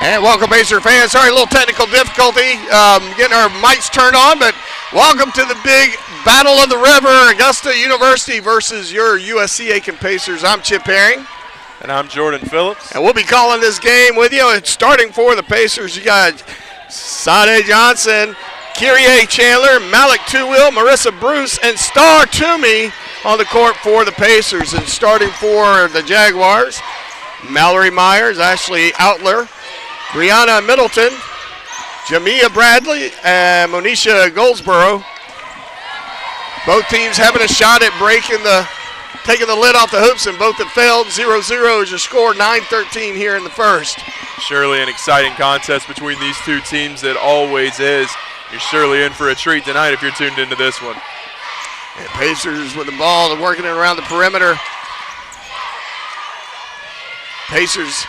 And welcome, Pacer fans. Sorry, a little technical difficulty getting our mics turned on, but welcome to the big Battle of the River, Augusta University versus your USC Aiken Pacers. I'm Chip Herring. And I'm Jordan Phillips. And we'll be calling this game with you. It's starting for the Pacers. You got Sade Johnson, Kyrie Chandler, Malik Two-Wheel, Marissa Bruce, and Star Toomey on the court for the Pacers. And starting for the Jaguars, Mallory Myers, Ashley Outler, Brianna Middleton, Jamia Bradley, and Monisha Goldsboro. Both teams having a shot at taking the lid off the hoops, and both have failed. 0-0 is your score, 9-13 here in the first. Surely an exciting contest between these two teams. It always is. You're surely in for a treat tonight if you're tuned into this one. And Pacers with the ball and working it around the perimeter. Pacers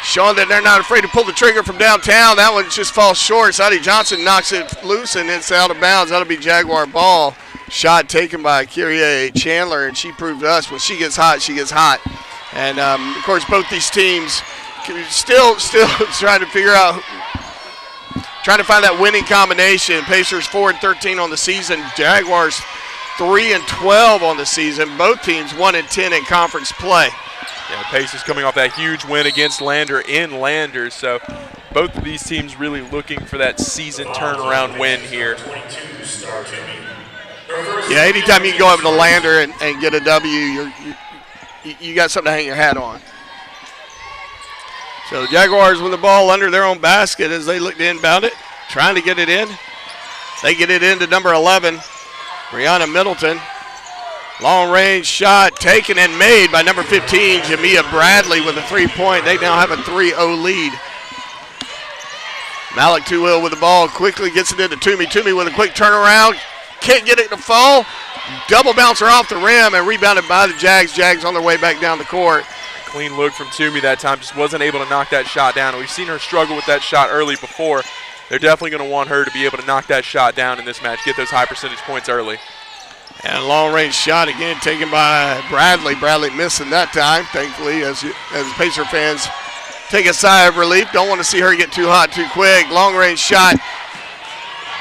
showing that they're not afraid to pull the trigger from downtown. That one just falls short. Sadie Johnson knocks it loose and it's out of bounds. That'll be Jaguar ball. Shot taken by Kyrie Chandler, and she proved to us when she gets hot, she gets hot. And, of course, both these teams still trying to figure out, trying to find that winning combination. Pacers 4-13 on the season. Jaguars 3-12 on the season. Both teams 1-10 in conference play. Yeah, Pacers coming off that huge win against Lander in Lander, so both of these teams really looking for that season turnaround win here. Yeah, anytime you can go up to Lander and get a W, you got something to hang your hat on. So the Jaguars with the ball under their own basket as they look to inbound it, trying to get it in. They get it into number 11, Brianna Middleton. Long range shot taken and made by number 15, Jamia Bradley with a 3-point. They now have a 3-0 lead. Malik Two-Wheel with the ball, quickly gets it into Toomey. Toomey with a quick turnaround. Can't get it to fall. Double bouncer off the rim and rebounded by the Jags. Jags on their way back down the court. Clean look from Toomey that time. Just wasn't able to knock that shot down. And we've seen her struggle with that shot early before. They're definitely going to want her to be able to knock that shot down in this match, get those high percentage points early. And a long-range shot again taken by Bradley. Bradley missing that time, thankfully, as Pacer fans take a sigh of relief. Don't want to see her get too hot too quick. Long-range shot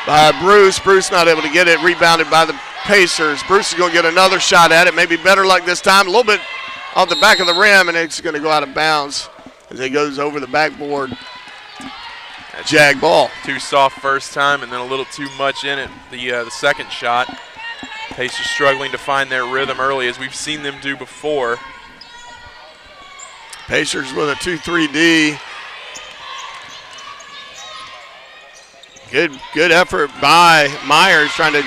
by Bruce. Bruce not able to get it. Rebounded by the Pacers. Bruce is going to get another shot at it. Maybe better luck this time. A little bit off the back of the rim, and it's going to go out of bounds as it goes over the backboard. Jag ball. Too soft first time, and then a little too much in it the second shot. Pacers struggling to find their rhythm early, as we've seen them do before. Pacers with a 2-3-D. Good effort by Myers trying to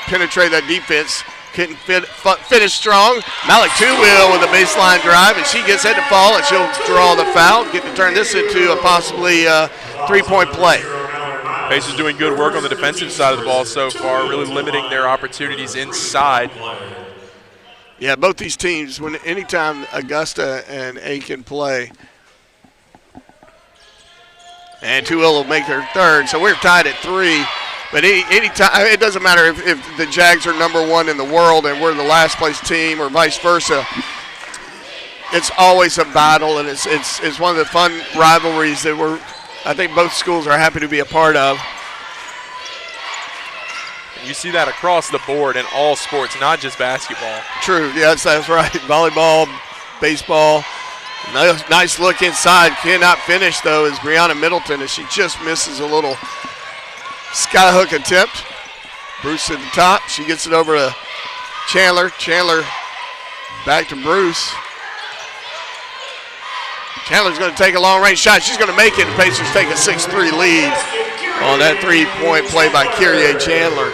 penetrate that defense. Couldn't finish strong. Malik Two-Wheel with a baseline drive, and she gets head to fall, and she'll draw the foul, get to turn this into a possibly three-point play. Pacers doing good work on the defensive side of the ball so far, really limiting their opportunities inside. Yeah, both these teams, anytime Augusta and Aiken play, and Two-Wheel will make their third, so we're tied at 3. But anytime, it doesn't matter if the Jags are number 1 in the world and we're the last place team or vice versa. It's always a battle, and it's one of the fun rivalries that I think both schools are happy to be a part of. You see that across the board in all sports, not just basketball. True, yes, that's right. Volleyball, baseball. Nice look inside. Cannot finish, though, is Brianna Middleton, as she just misses a little skyhook attempt. Bruce at the top. She gets it over to Chandler. Chandler back to Bruce. Chandler's going to take a long-range shot. She's going to make it. The Pacers take a 6-3 lead on that three-point play by Kyrie Chandler.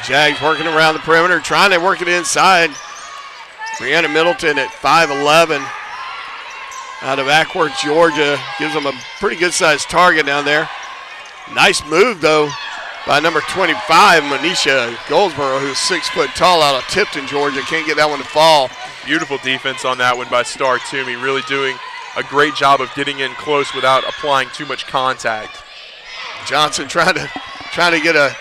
Jags working around the perimeter, trying to work it inside. Brianna Middleton at 5'11", out of Ackworth, Georgia. Gives them a pretty good-sized target down there. Nice move, though, by number 25, Monisha Goldsboro, who's 6 foot tall out of Tipton, Georgia. Can't get that one to fall. Beautiful defense on that one by Star Toomey, really doing a great job of getting in close without applying too much contact. Johnson trying to trying to get a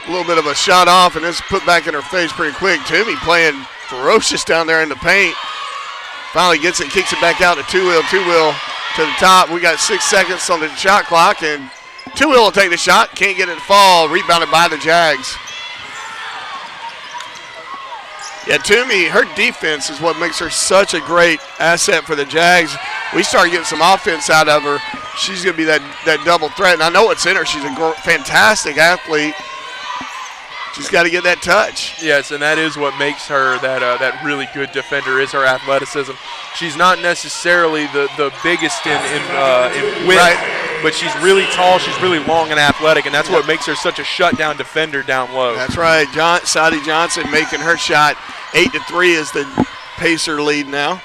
little bit of a shot off, and it's put back in her face pretty quick. Toomey playing ferocious down there in the paint. Finally gets it, kicks it back out to Two-Wheel. Two-Wheel to the top. We got 6 seconds on the shot clock, and Two-Wheel will take the shot. Can't get it to fall. Rebounded by the Jags. Yeah, Toomey, her defense is what makes her such a great asset for the Jags. We start getting some offense out of her. She's going to be that double threat, and I know it's in her. She's a fantastic athlete. She's got to get that touch. Yes, and that is what makes her that really good defender is her athleticism. She's not necessarily the biggest in width, right, but she's really tall, she's really long and athletic, and that's what makes her such a shutdown defender down low. That's right. Sadie Johnson making her shot. 8-3 is the Pacer lead now.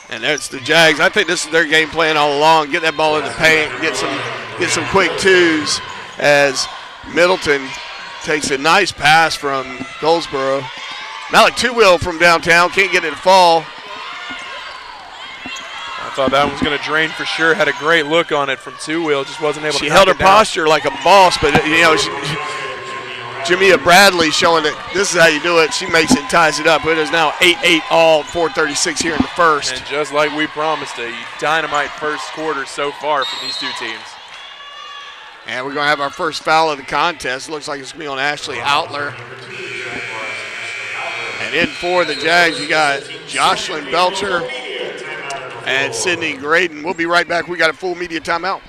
And there's the Jags. I think this is their game plan all along. Get that ball in the paint, get some quick twos as Middleton takes a nice pass from Goldsboro. Malik Two-Wheel from downtown, can't get it to fall. I thought that one was going to drain for sure. Had a great look on it from Two-Wheel, just wasn't able to knock it down. She held her posture like a boss, but Jamia Bradley showing that this is how you do it. She makes it and ties it up. It is now 8-8 all, 4:36 here in the first. And just like we promised, a dynamite first quarter so far from these two teams. And we're going to have our first foul of the contest. Looks like it's going to be on Ashley Outler. And in for the Jags, you got Jocelyn Belcher and Sydney Graydon. We'll be right back. We got a full media timeout.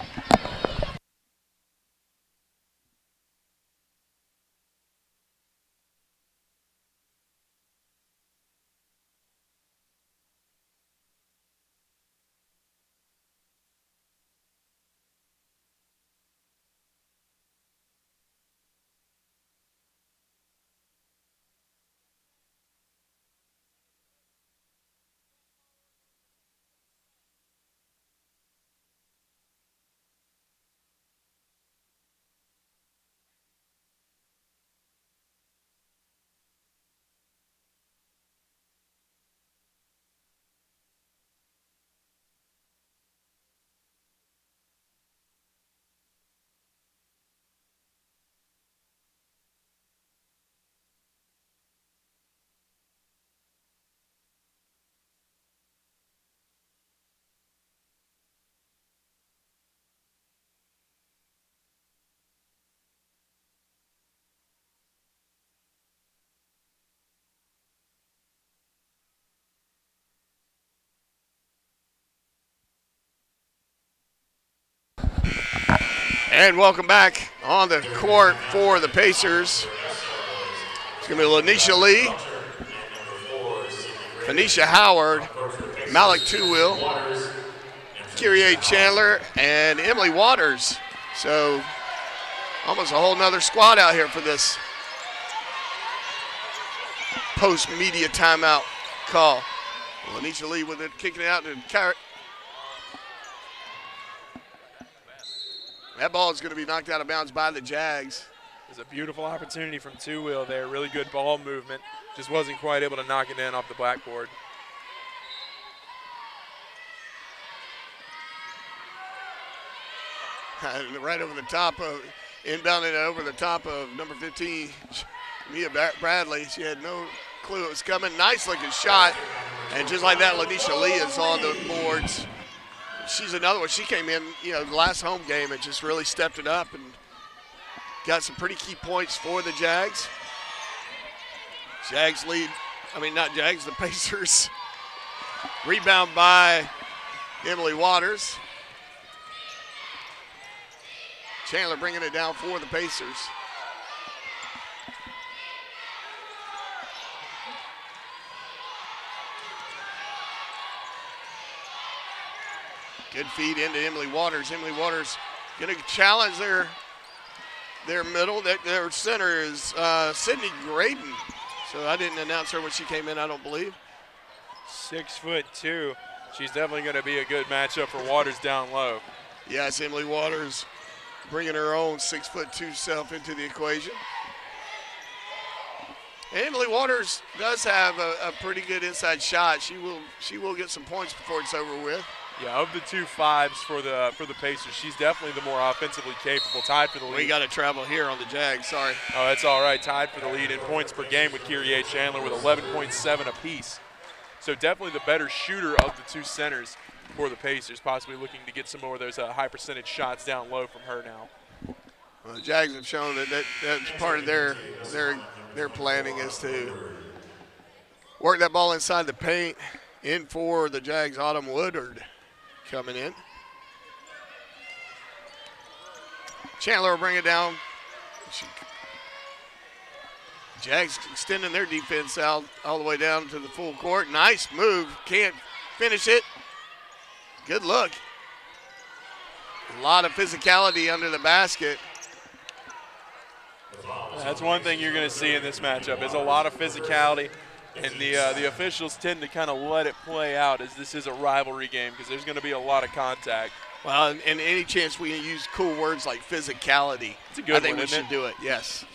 And welcome back on the court for the Pacers. It's going to be Lanisha Lee, Phoenicia Howard, Malik Two-Wheel, Kyrie Chandler, and Emily Waters. So almost a whole nother squad out here for this post-media timeout call. Lanisha Lee with it, kicking it out to Carrot. That ball is going to be knocked out of bounds by the Jags. There's a beautiful opportunity from Two-Wheel there. Really good ball movement. Just wasn't quite able to knock it in off the blackboard. Right over the top of, inbounding over the top of number 15, Mia Bradley. She had no clue it was coming. Nice looking shot. And just like that, Lanisha Lee is on the boards. She's another one. She came in, the last home game and just really stepped it up and got some pretty key points for the Jags. Jags lead, not Jags, the Pacers. Rebound by Emily Waters. Chandler bringing it down for the Pacers. Good feed into Emily Waters. Emily Waters going to challenge their middle. Their center is Sydney Graydon. So I didn't announce her when she came in, I don't believe. 6'2". She's definitely going to be a good matchup for Waters down low. Yes, Emily Waters bringing her own 6'2" self into the equation. And Emily Waters does have a pretty good inside shot. She will get some points before it's over with. Yeah, of the 2 fives for the Pacers, she's definitely the more offensively capable. Tied for the lead. We got to travel here on the Jags. Sorry. Oh, that's all right. Tied for the lead in points per game with Kyrie Chandler with 11.7 apiece. So definitely the better shooter of the 2 centers for the Pacers, possibly looking to get some more of those high percentage shots down low from her now. Well, the Jags have shown that's part of their planning is to work that ball inside the paint. In for the Jags, Autumn Woodard coming in. Chandler will bring it down. Jags extending their defense out all the way down to the full court. Nice move. Can't finish it. Good look. A lot of physicality under the basket. That's one thing you're going to see in this matchup is a lot of physicality, and the officials tend to kind of let it play out as this is a rivalry game because there's going to be a lot of contact. Well, and any chance we can use cool words like physicality, it's a good I think one, we should do it, yes.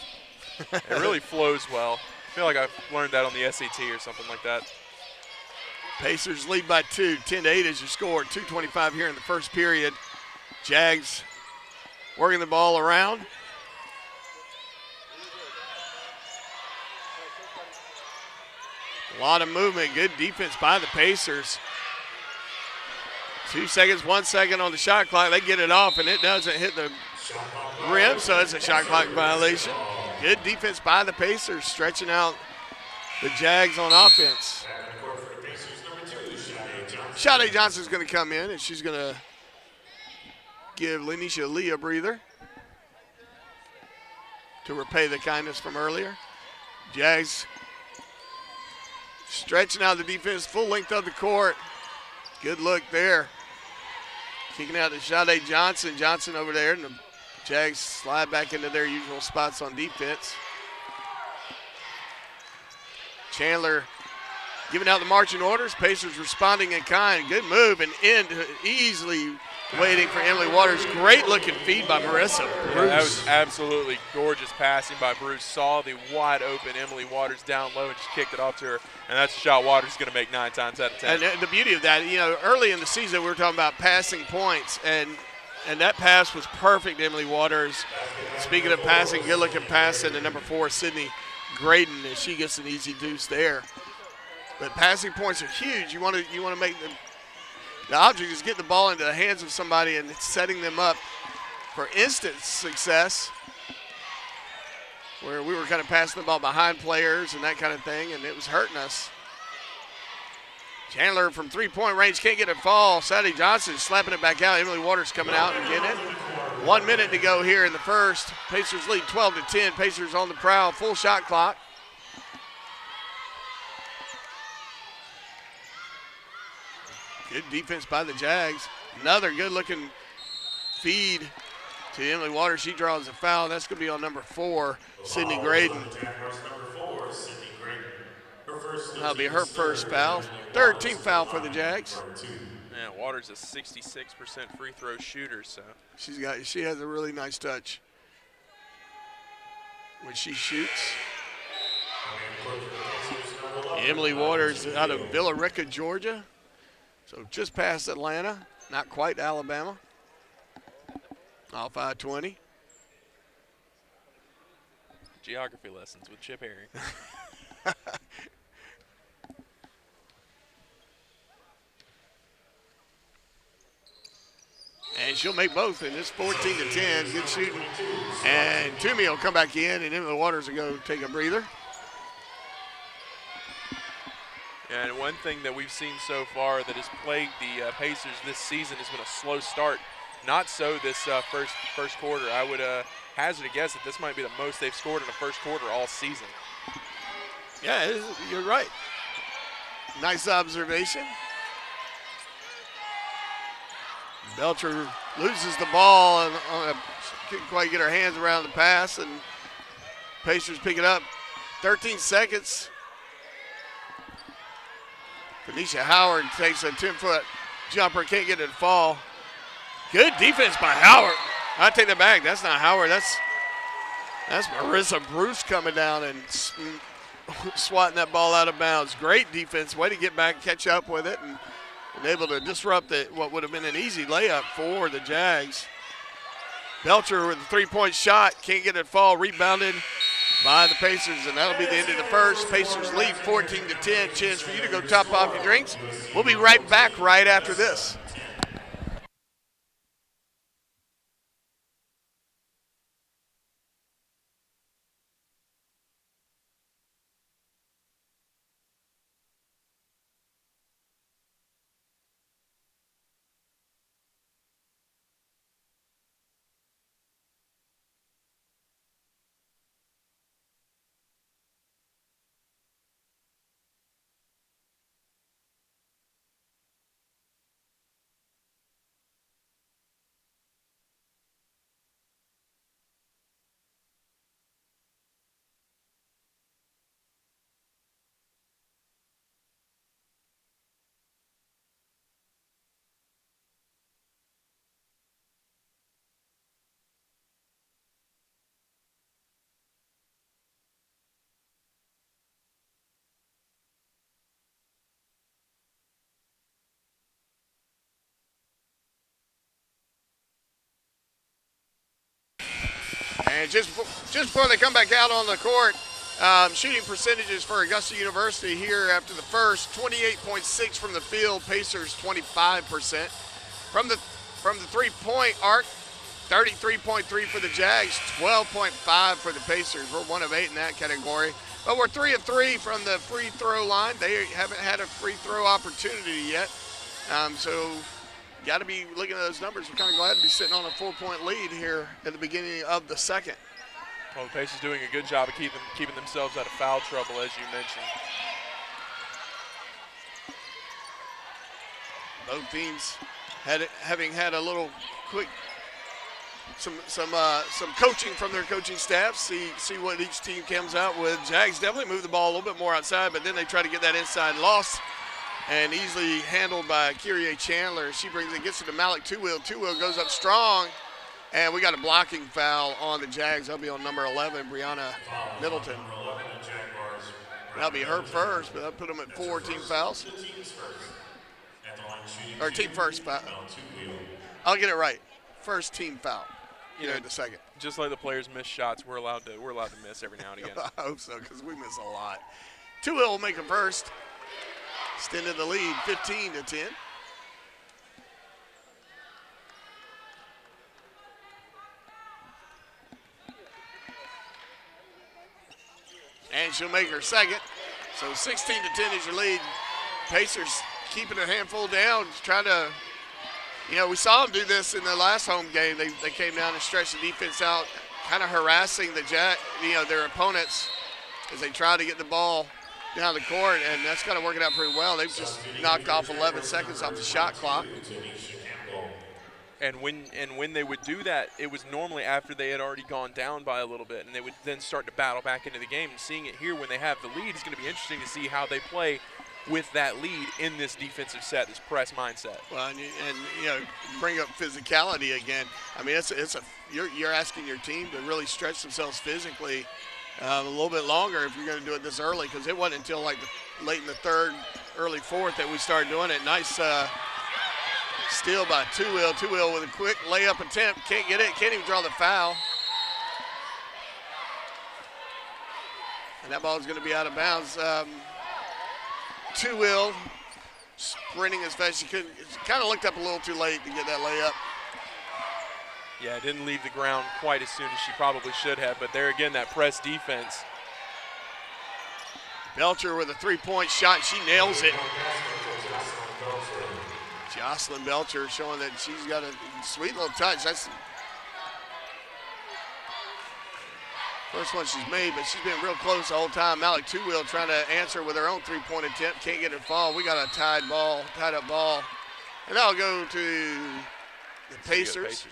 It really flows well. I feel like I've learned that on the SAT or something like that. Pacers lead by 2, 10-8 is your score. 2:25 here in the first period. Jags working the ball around. A lot of movement, good defense by the Pacers. 2 seconds, 1 second on the shot clock. They get it off, and it doesn't hit the rim, so it's a shot clock violation. Good defense by the Pacers, stretching out the Jags on offense. Sade Johnson's going to come in, and she's going to give Lenisha Lee a breather to repay the kindness from earlier. Jags stretching out the defense, full length of the court. Good look there. Kicking out to Sade Johnson. Johnson over there, and the Jags slide back into their usual spots on defense. Chandler giving out the marching orders. Pacers responding in kind. Good move and in easily waiting for Emily Waters. Great looking feed by Marissa Bruce. Yeah, that was absolutely gorgeous passing by Bruce. Saw the wide open Emily Waters down low and just kicked it off to her. And that's a shot Waters is going to make 9 times out of 10. And the beauty of that, early in the season we were talking about passing points, and that pass was perfect, Emily Waters. Speaking of passing, good looking pass into number 4, Sydney Graydon, and she gets an easy deuce there. But passing points are huge. You want to make the object is getting the ball into the hands of somebody and setting them up for instant success, where we were kind of passing the ball behind players and that kind of thing, and it was hurting us. Chandler from three-point range can't get it fall. Sadie Johnson slapping it back out. Emily Waters coming out and getting it. 1 minute to go here in the first. Pacers lead 12-10. Pacers on the prowl. Full shot clock. Good defense by the Jags. Another good-looking feed to Emily Waters. She draws a foul. That's going to be on number 4, Sydney Graydon. That'll be her first foul. Third team foul for the Jags. Man, Waters is 66% free throw shooter, so she has a really nice touch when she shoots. Emily Waters out of Villa Rica, Georgia. So just past Atlanta, not quite Alabama. Off I-20. Geography lessons with Chip Herring. And she'll make both, and it's 14-10. Good shooting. And Toomey will come back in, and Emily Waters will go take a breather. And one thing that we've seen so far that has plagued the Pacers this season has been a slow start. Not so this first quarter. I would hazard a guess that this might be the most they've scored in the first quarter all season. Yeah, you're right. Nice observation. Belcher loses the ball and couldn't quite get her hands around the pass, and Pacers pick it up. 13 seconds. Phoenicia Howard takes a 10-foot jumper, can't get it to fall. Good defense by Howard. I take that back. That's not Howard. That's Marissa Bruce coming down and swatting that ball out of bounds. Great defense. Way to get back, catch up with it, and and able to disrupt what would have been an easy layup for the Jags. Belcher with a three-point shot, can't get it fall, rebounded by the Pacers, and that'll be the end of the first. Pacers lead 14-10. Chance for you to go top off your drinks. We'll be right back right after this. And just before they come back out on the court, shooting percentages for Augusta University here after the first: 28.6 from the field, Pacers 25%. From the three-point arc, 33.3 for the Jags, 12.5 for the Pacers. We're 1 of 8 in that category. But we're 3 of 3 from the free throw line. They haven't had a free throw opportunity yet. So got to be looking at those numbers. We're kind of glad to be sitting on a 4-point lead here at the beginning of the second. Well, the Pacers doing a good job of keeping themselves out of foul trouble, as you mentioned. Both teams having had a little quick some coaching from their coaching staff. See what each team comes out with. Jags definitely move the ball a little bit more outside, but then they try to get that inside loss. And easily handled by Kyrie Chandler. She gets it to Malik Two-Wheel. Two-Wheel goes up strong. And we got a blocking foul on the Jags. That'll be on number 11, Brianna Middleton. That'll be her first, but that'll put them at 4 team fouls. Or team first foul. I'll get it right. First team foul. In the second. Just like the players miss shots, we're allowed to miss every now and again. I hope so, because we miss a lot. Two-Wheel will make a first. Extended the lead 15-10. And she'll make her second. So 16-10 is your lead. Pacers keeping a handful down, trying to, we saw them do this in the last home game. They came down and stretched the defense out, kind of harassing their opponents as they try to get the ball down the court, and that's kind of working out pretty well. They've just knocked off 11 seconds off the shot clock. And when they would do that, it was normally after they had already gone down by a little bit, and they would then start to battle back into the game. And seeing it here when they have the lead is going to be interesting to see how they play with that lead in this defensive set, this press mindset. Well, and bring up physicality again. I mean, you're asking your team to really stretch themselves physically a little bit longer if you're going to do it this early, because it wasn't until like late in the third, early fourth that we started doing it. Nice steal by Two-Wheel. Two-Wheel with a quick layup attempt. Can't get it. Can't even draw the foul. And that ball is going to be out of bounds. Two-Wheel sprinting as fast as she could. Kind of looked up a little too late to get that layup. Yeah, didn't leave the ground quite as soon as she probably should have, but there again, that press defense. Belcher with a three-point shot. She nails it. Jocelyn Belcher showing that she's got a sweet little touch. That's first one she's made, but she's been real close the whole time. Malik Two-Wheel trying to answer with her own three-point attempt. Can't get it fall. We got a tied up ball. And that'll go to the Pacers.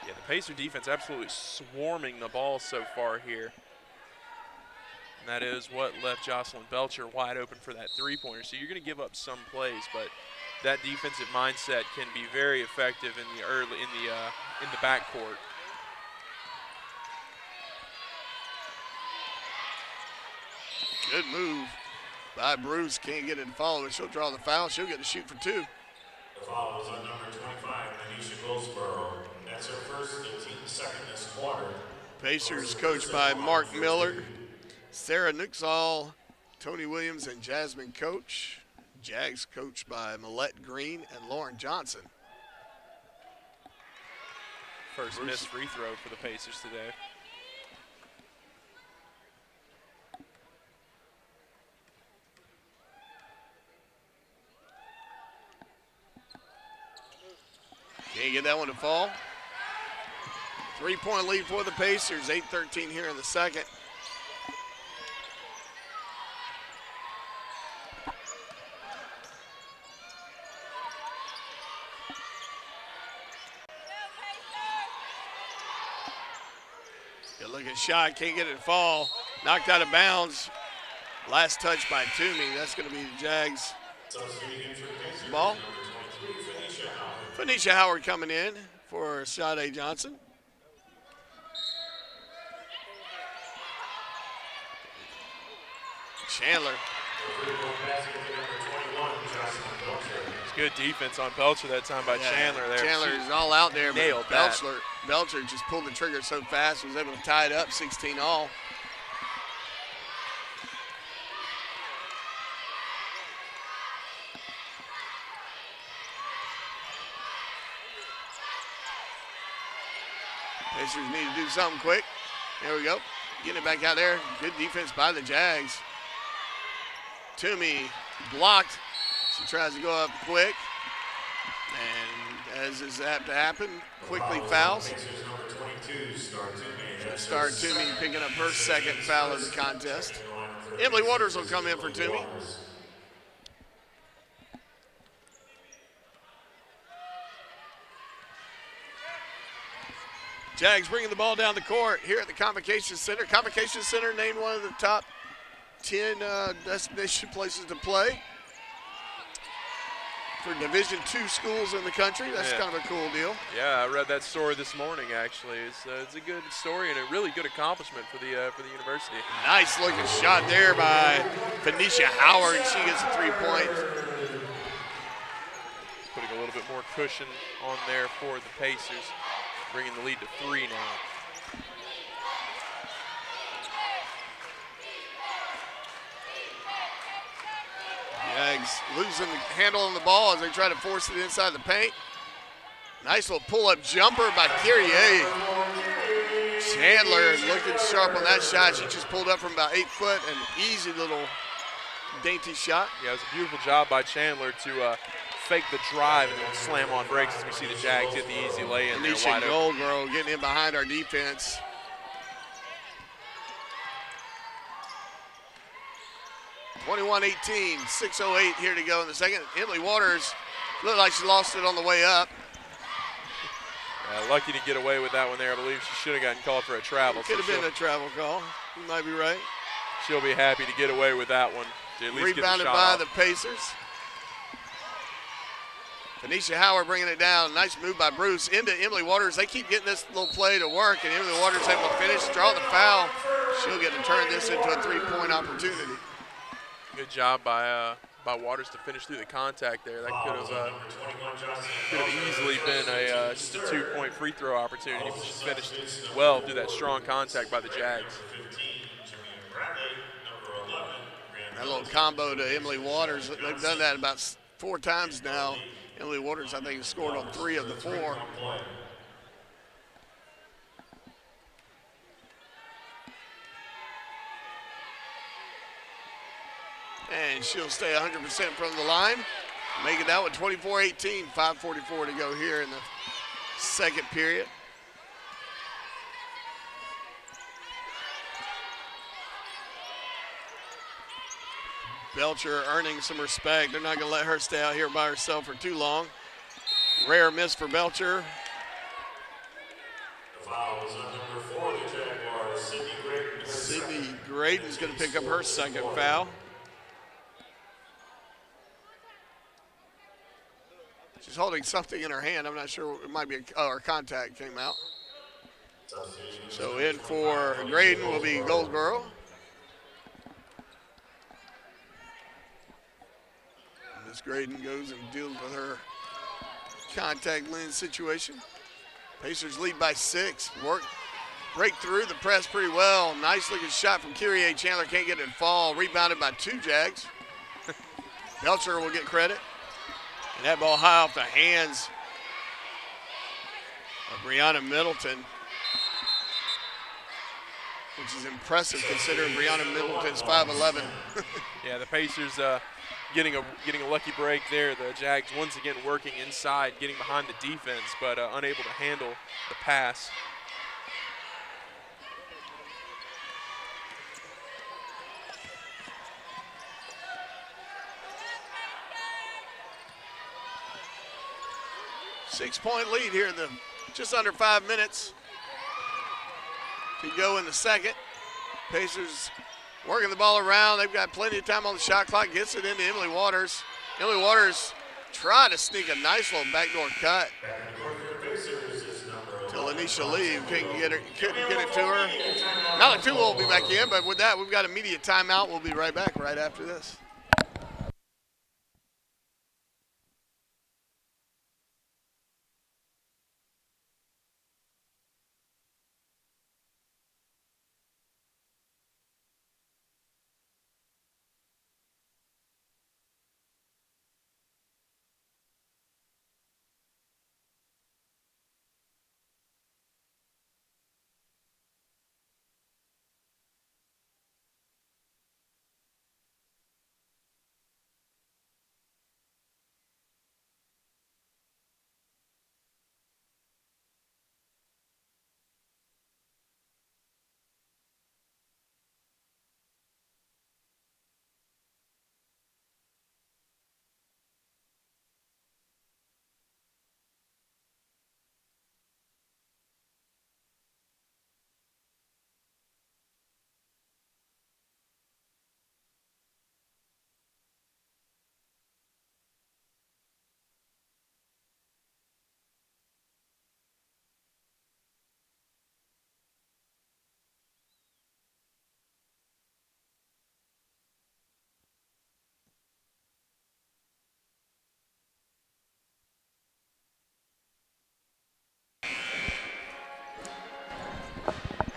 Yeah, the Pacer defense absolutely swarming the ball so far here. And that is what left Jocelyn Belcher wide open for that three-pointer. So you're going to give up some plays, but that defensive mindset can be very effective in the backcourt. Good move by Bruce. Can't get it to follow, but she'll draw the foul. She'll get to shoot for two. The foul was on number 25, Anisha Goldsboro. That's her first, 18th, second this quarter. Pacers coached by Mark Miller, Sarah Nuxall, Tony Williams, and Jasmine Coach. Jags coached by Millette Green and Lauren Johnson. First missed free throw for the Pacers today. Can't get that one to fall. 3-point lead for the Pacers, 8:13 here in the second. Good looking shot, can't get it to fall. Knocked out of bounds. Last touch by Toomey. That's going to be the Jags ball. Phoenicia Howard coming in for Sade Johnson. Chandler. It's good defense on Belcher that time by Chandler there. Chandler is all out there, nailed but that. Belcher just pulled the trigger so fast, was able to tie it up, 16 all. Pacers need to do something quick. There we go. Getting it back out there. Good defense by the Jags. Toomey blocked. She tries to go up quick. And as is apt to happen, quickly fouls. Star Toomey picking up her second foul of the contest. Emily Waters will come in for Toomey. Jags bringing the ball down the court here at the Convocation Center. Convocation Center named one of the top 10 destination places to play for Division II schools in the country. That's kind of a cool deal. Yeah, I read that story this morning. Actually, it's a good story and a really good accomplishment for the university. Nice looking shot there by Phoenicia Howard. She gets a 3-point. Putting a little bit more cushion on there for the Pacers. Bringing the lead to 3 now. Jags losing the handle on the ball as they try to force it inside the paint. Nice little pull-up jumper by Kyrie. Chandler looking sharp on that shot. She just pulled up from about 8 foot. An easy little dainty shot. Yeah, it was a beautiful job by Chandler to fake the drive and then slam on breaks as we see the Jags get the easy lay-in there wide open. Goldsboro getting in behind our defense. (21-18), 6:08 here to go in the second. Emily Waters looked like she lost it on the way up. Lucky to get away with that one there. I believe she should have gotten called for a travel. Could have been a travel call. You might be right. She'll be happy to get away with that one. To at least Rebounded get the shot by off. the Pacers. Phoenicia Howard bringing it down. Nice move by Bruce into Emily Waters. They keep getting this little play to work, and Emily Waters able to finish, draw the foul. She'll get to turn this into a 3-point opportunity. Good job by Waters to finish through the contact there. That could have easily been just a 2-point free throw opportunity, but she finished well through that strong contact by the Jags. That little combo to Emily Waters. They've done that about 4 times now. Emily Waters, I think, has scored on 3 of the 4. And she'll stay 100% from the line. Make it out with 24-18, 5:44 to go here in the second period. Belcher earning some respect. They're not going to let her stay out here by herself for too long. Rare miss for Belcher. The foul was on number 4, the Jaguars, Sydney Graydon. Sydney Graydon's going to pick up her second foul. She's holding something in her hand. I'm not sure. It might be her contact came out. So in for Graydon will be Goldsboro. Miss Graydon goes and deals with her contact lens situation. Pacers lead by 6. Break through the press pretty well. Nice looking shot from Kyrie Chandler. Can't get it to fall. Rebounded by 2 Jags. Belcher will get credit. And that ball high off the hands of Brianna Middleton, which is impressive considering Brianna Middleton's 5'11". Yeah, the Pacers getting a lucky break there. The Jags once again working inside, getting behind the defense, but unable to handle the pass. Six-point lead here in the just under 5 minutes to go in the second. Pacers working the ball around. They've got plenty of time on the shot clock. Gets it into Emily Waters. Emily Waters trying to sneak a nice little backdoor cut to Lanisha Lee. Couldn't get it to her. Malik Two will be back in, but with that, we've got immediate timeout. We'll be right back right after this.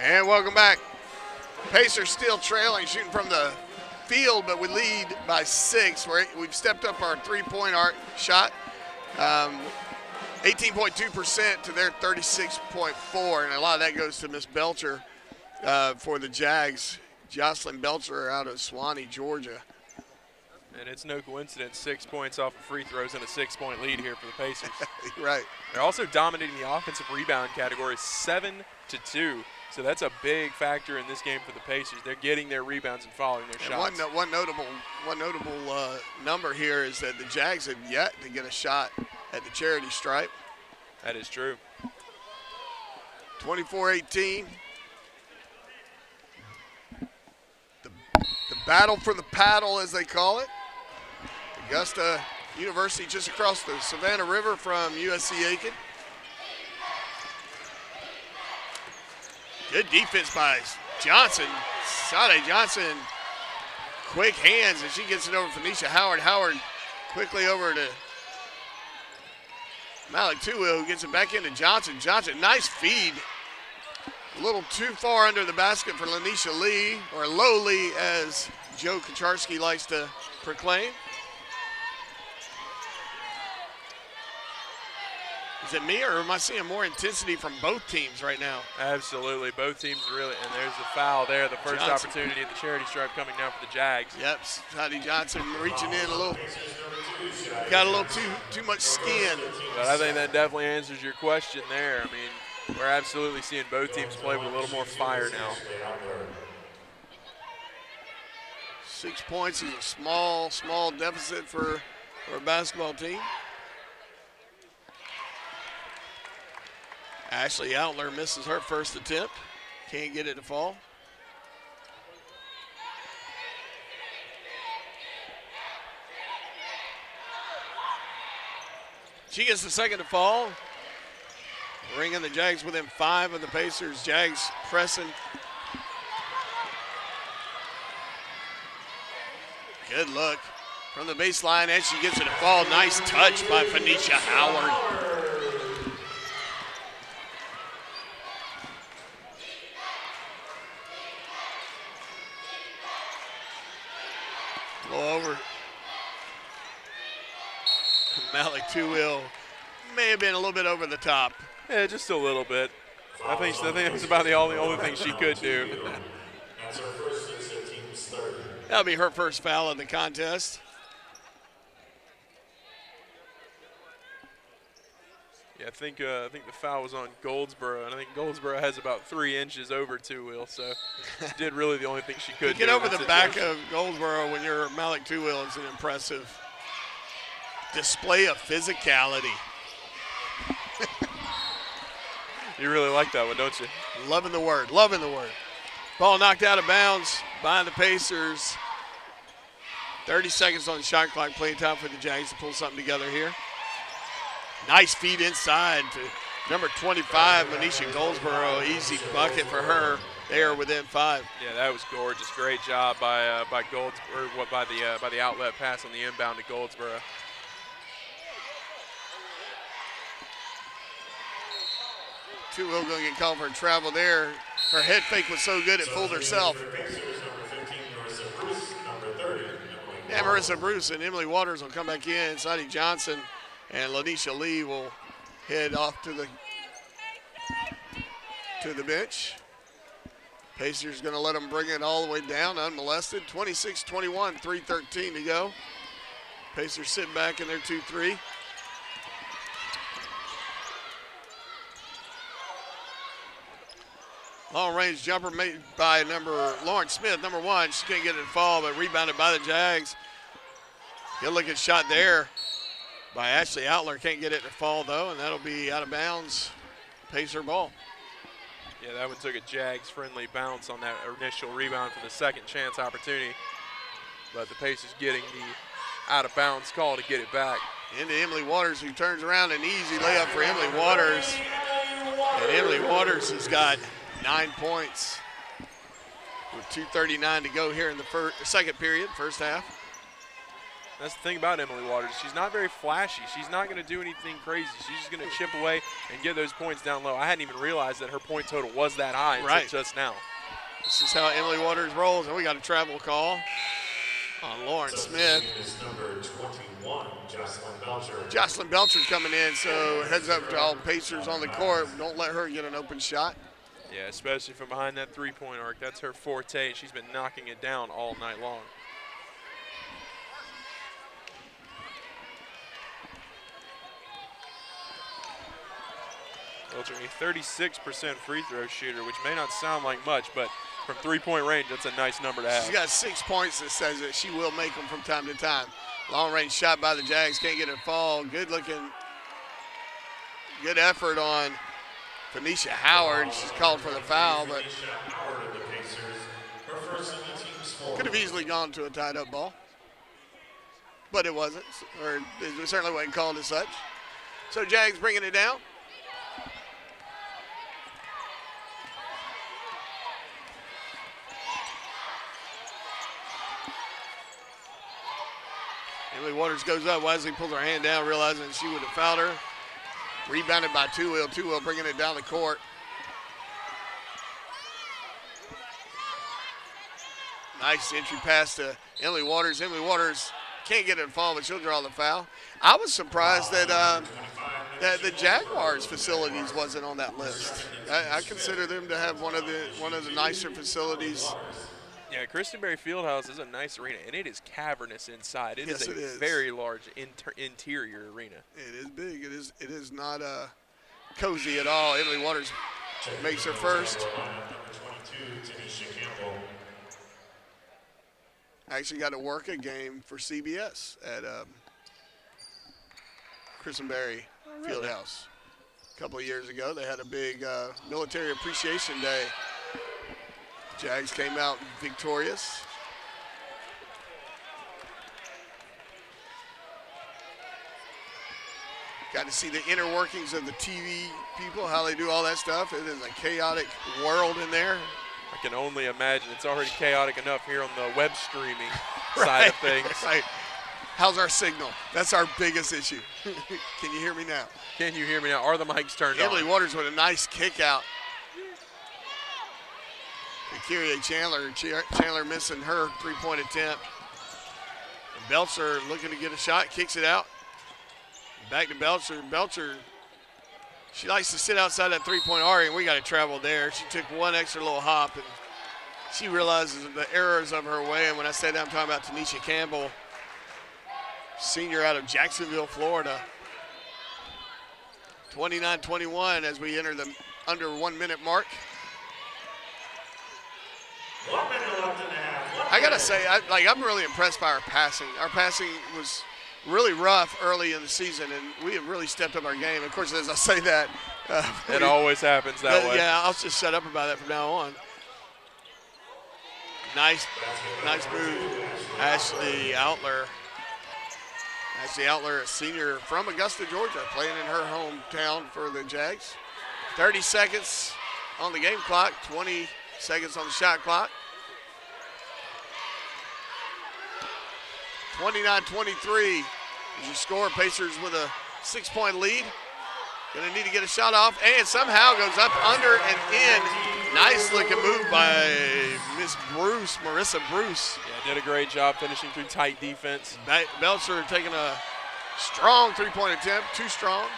And welcome back. Pacers still trailing, shooting from the field, but we lead by 6. We've stepped up our three-point shot, 18.2% to their 36.4, and a lot of that goes to Miss Belcher for the Jags. Jocelyn Belcher out of Suwanee, Georgia. And it's no coincidence, 6 points off of free throws and a 6-point lead here for the Pacers. Right. They're also dominating the offensive rebound category 7-2. So that's a big factor in this game for the Pacers. They're getting their rebounds and following their shots. One notable number here is that the Jags have yet to get a shot at the charity stripe. That is true. 24-18. The battle for the paddle, as they call it. Augusta University just across the Savannah River from USC Aiken. Good defense by Johnson. Sade Johnson, quick hands, and she gets it over Phoenicia Howard. Howard quickly over to Malik Tuwil, who gets it back into Johnson. Johnson, nice feed. A little too far under the basket for Lanisha Lee, or Low Lee, as Joe Kacharski likes to proclaim. Is it me, or am I seeing more intensity from both teams right now? Absolutely. Both teams really, and there's the foul there. The first opportunity at the charity stripe coming now for the Jags. Yep, Sade Johnson reaching in a little, got a little too much skin. But I think that definitely answers your question there. I mean, we're absolutely seeing both teams play with a little more fire now. 6 points is a small deficit for a basketball team. Ashley Outler misses her first attempt. Can't get it to fall. She gets the second to fall. Bringing the Jags within 5 of the Pacers. Jags pressing. Good look. from the baseline, and she gets it to fall. Nice touch by Phoenicia Howard. Blow over. Malik Two-Wheel may have been a little bit over the top. Yeah, just a little bit. I think that was about the only thing she could do. That's her first since the team started. That'll be her first foul in the contest. Yeah, I think the foul was on Goldsboro, and I think Goldsboro has about 3 inches over Two-Wheel, so she did really the only thing she could do. Get over in the that back of Goldsboro when you're Malik Two-Wheel is an impressive display of physicality. You really like that one, don't you? Loving the word, loving the word. Ball knocked out of bounds by the Pacers. 30 seconds on the shot clock, playing time for the Jags to pull something together here. Nice feed inside to number 25, Manisha Goldsboro. Easy bucket for her. They are within 5. Yeah, that was gorgeous. Great job by the outlet pass on the inbound to Goldsboro. Two-Wheel going to get called for a travel there. Her head fake was so good it fooled herself. Yeah, Marissa Bruce and Emily Waters will come back in. Sadie Johnson and Lanisha Lee will head off to the bench. Pacers going to let them bring it all the way down unmolested. 26-21, 3:13 to go. Pacers sitting back in their 2-3. Long range jumper made by Lauren Smith, number 1. She can't get it to fall, but rebounded by the Jags. Good looking shot there by Ashley Outler. Can't get it to fall though, and that'll be out of bounds. Pacer ball. Yeah, that one took a Jags friendly bounce on that initial rebound for the second chance opportunity. But the Pacers getting the out of bounds call to get it back. Into Emily Waters, who turns around, an easy layup for Emily Waters. And Emily Waters has got 9 points with 2:39 to go here in the second period, first half. That's the thing about Emily Waters. She's not very flashy. She's not going to do anything crazy. She's just going to chip away and get those points down low. I hadn't even realized that her point total was that high until just now. This is how Emily Waters rolls, and we got a travel call on Lauren Smith. Is number 21, Jocelyn Belcher. Jocelyn Belcher's coming in, so heads up to all Pacers on the court. Don't let her get an open shot. Yeah, especially from behind that three-point arc. That's her forte, and she's been knocking it down all night long. Belcher, a 36% free throw shooter, which may not sound like much, but from three-point range, that's a nice number to have. She's got 6 points that says that she will make them from time to time. Long range shot by the Jags, can't get it to fall. Good looking, good effort on Phoenicia Howard. She's called for the foul, but could have easily gone to a tied up ball. But it wasn't, or it certainly wasn't called as such. So Jags bringing it down. Emily Waters goes up. Wisely pulls her hand down, realizing she would have fouled her. Rebounded by Two-Wheel. Two-Wheel bringing it down the court. Nice entry pass to Emily Waters. Emily Waters can't get it to fall, but she'll draw the foul. I was surprised that that the Jaguars facilities wasn't on that list. I consider them to have one of the nicer facilities. Yeah, Christenberry Fieldhouse is a nice arena, and it is cavernous inside. It is a very large interior arena. It is big. It is not cozy at all. Emily Waters makes her first. I actually got to work a game for CBS at Christenberry Fieldhouse. A couple of years ago, they had a big military appreciation day. Jags came out victorious. Got to see the inner workings of the TV people, how they do all that stuff. It is a chaotic world in there. I can only imagine. It's already chaotic enough here on the web streaming side of things. Right. How's our signal? That's our biggest issue. Can you hear me now? Can you hear me now? Are the mics turned Emily on? Waters with a nice kick out. And Kyrie Chandler. Chandler missing her three-point attempt. And Belcher looking to get a shot, kicks it out. Back to Belcher. Belcher, she likes to sit outside that three-point area, and we got to travel there. She took one extra little hop, and she realizes the errors of her way. And when I say that, I'm talking about Tanisha Campbell, senior out of Jacksonville, Florida. 29-21 as we enter the under 1 minute mark. 1 minute left in the half. I gotta say, I'm really impressed by our passing. Our passing was really rough early in the season, and we have really stepped up our game. Of course, as I say that, It always happens that way. Yeah, I'll just shut up about that from now on. Nice move, Ashley Outler. Ashley Outler, a senior from Augusta, Georgia, playing in her hometown for the Jags. 30 seconds on the game clock, 20 seconds on the shot clock. 29-23 is your score. Pacers with a 6-point lead. Gonna need to get a shot off, and somehow goes up, under, and in. Nice looking move by Miss Bruce, Marissa Bruce. Yeah, did a great job finishing through tight defense. Belcher taking a strong three-point attempt, too strong.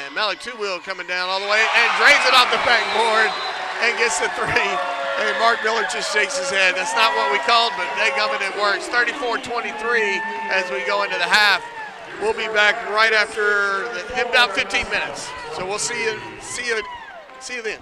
And Malik Two-Wheel coming down all the way and drains it off the backboard and gets the three. Hey, Mark Miller just shakes his head. That's not what we called, but dadgummit, it works. 34-23 as we go into the half. We'll be back right after in about 15 minutes. So we'll see you then.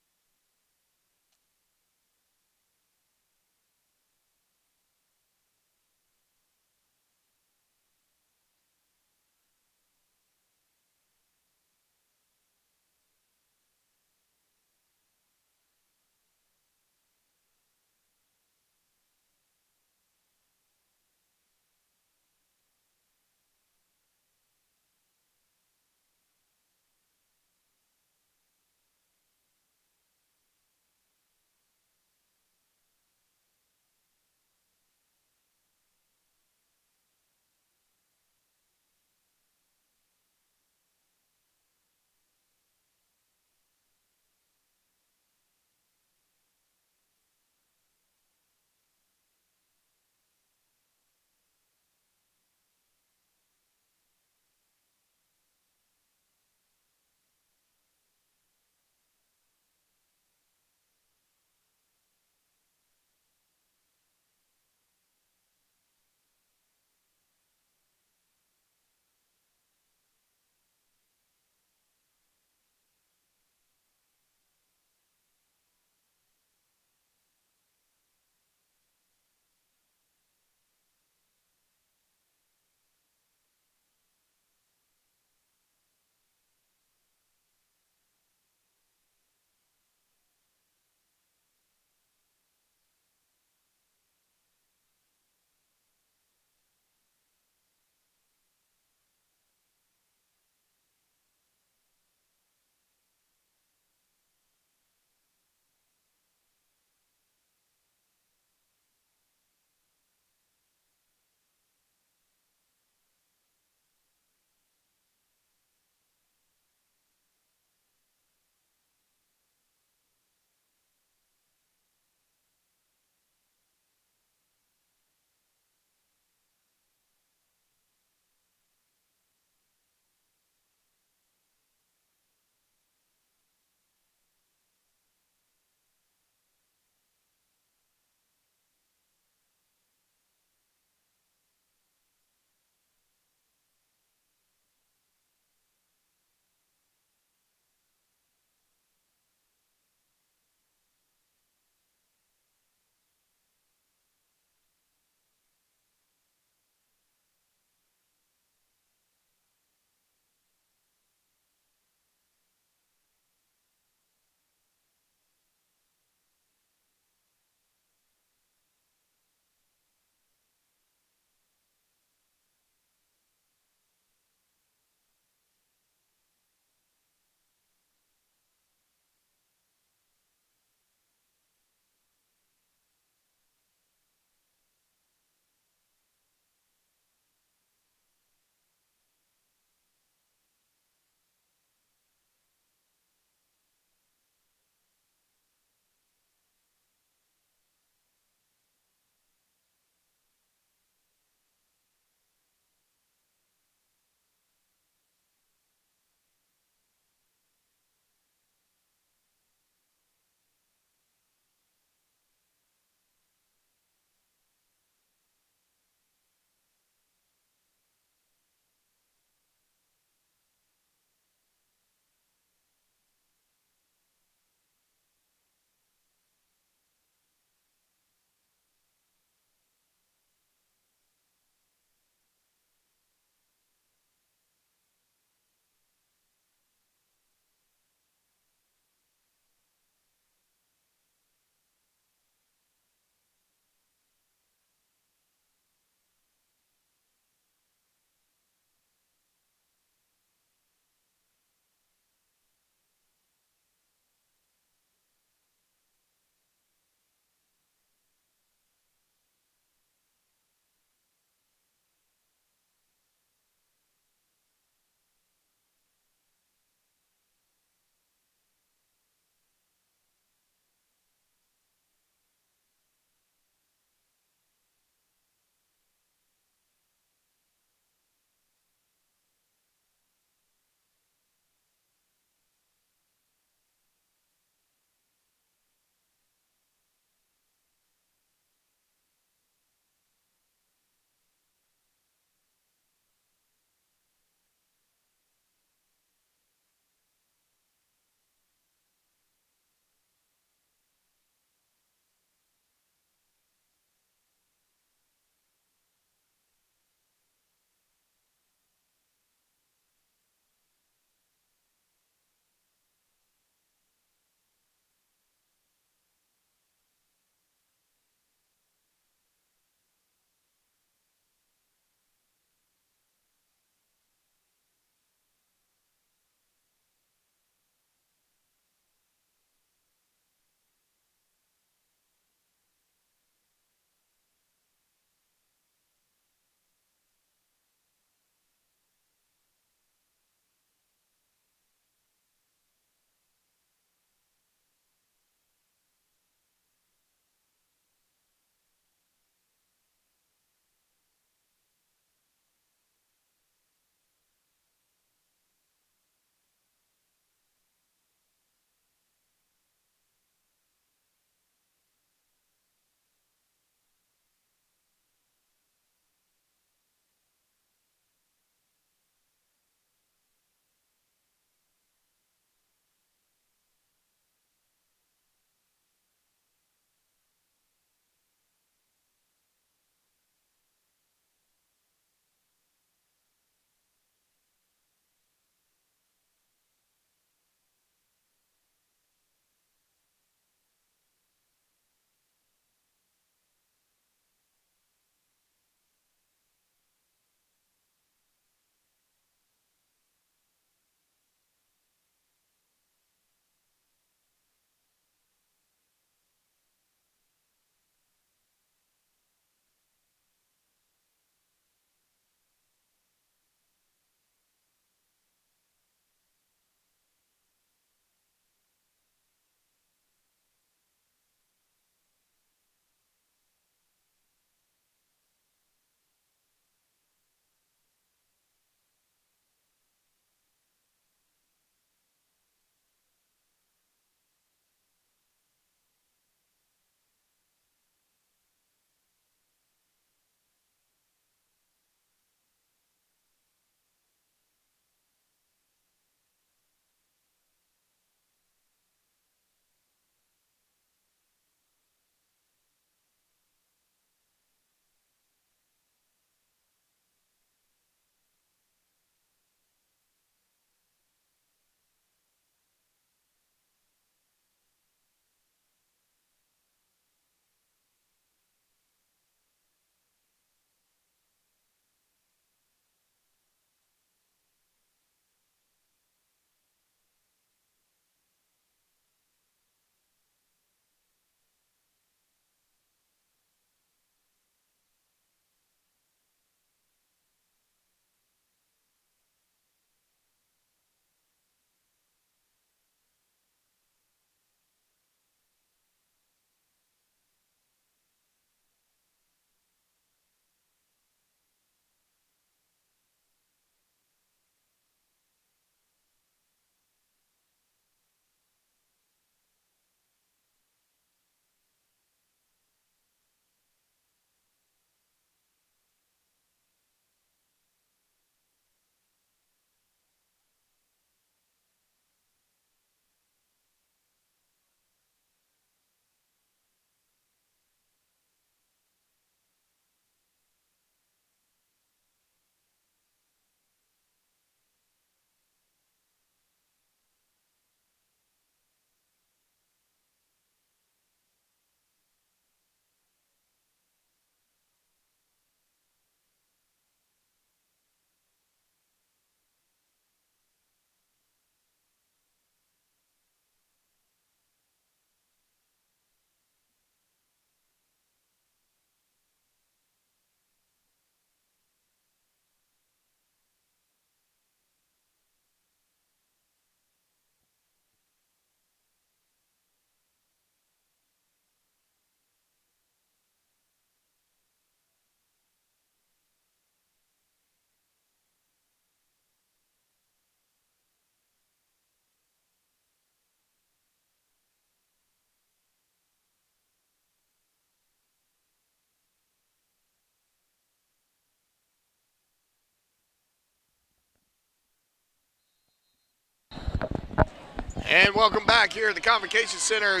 And welcome back here at the Convocation Center.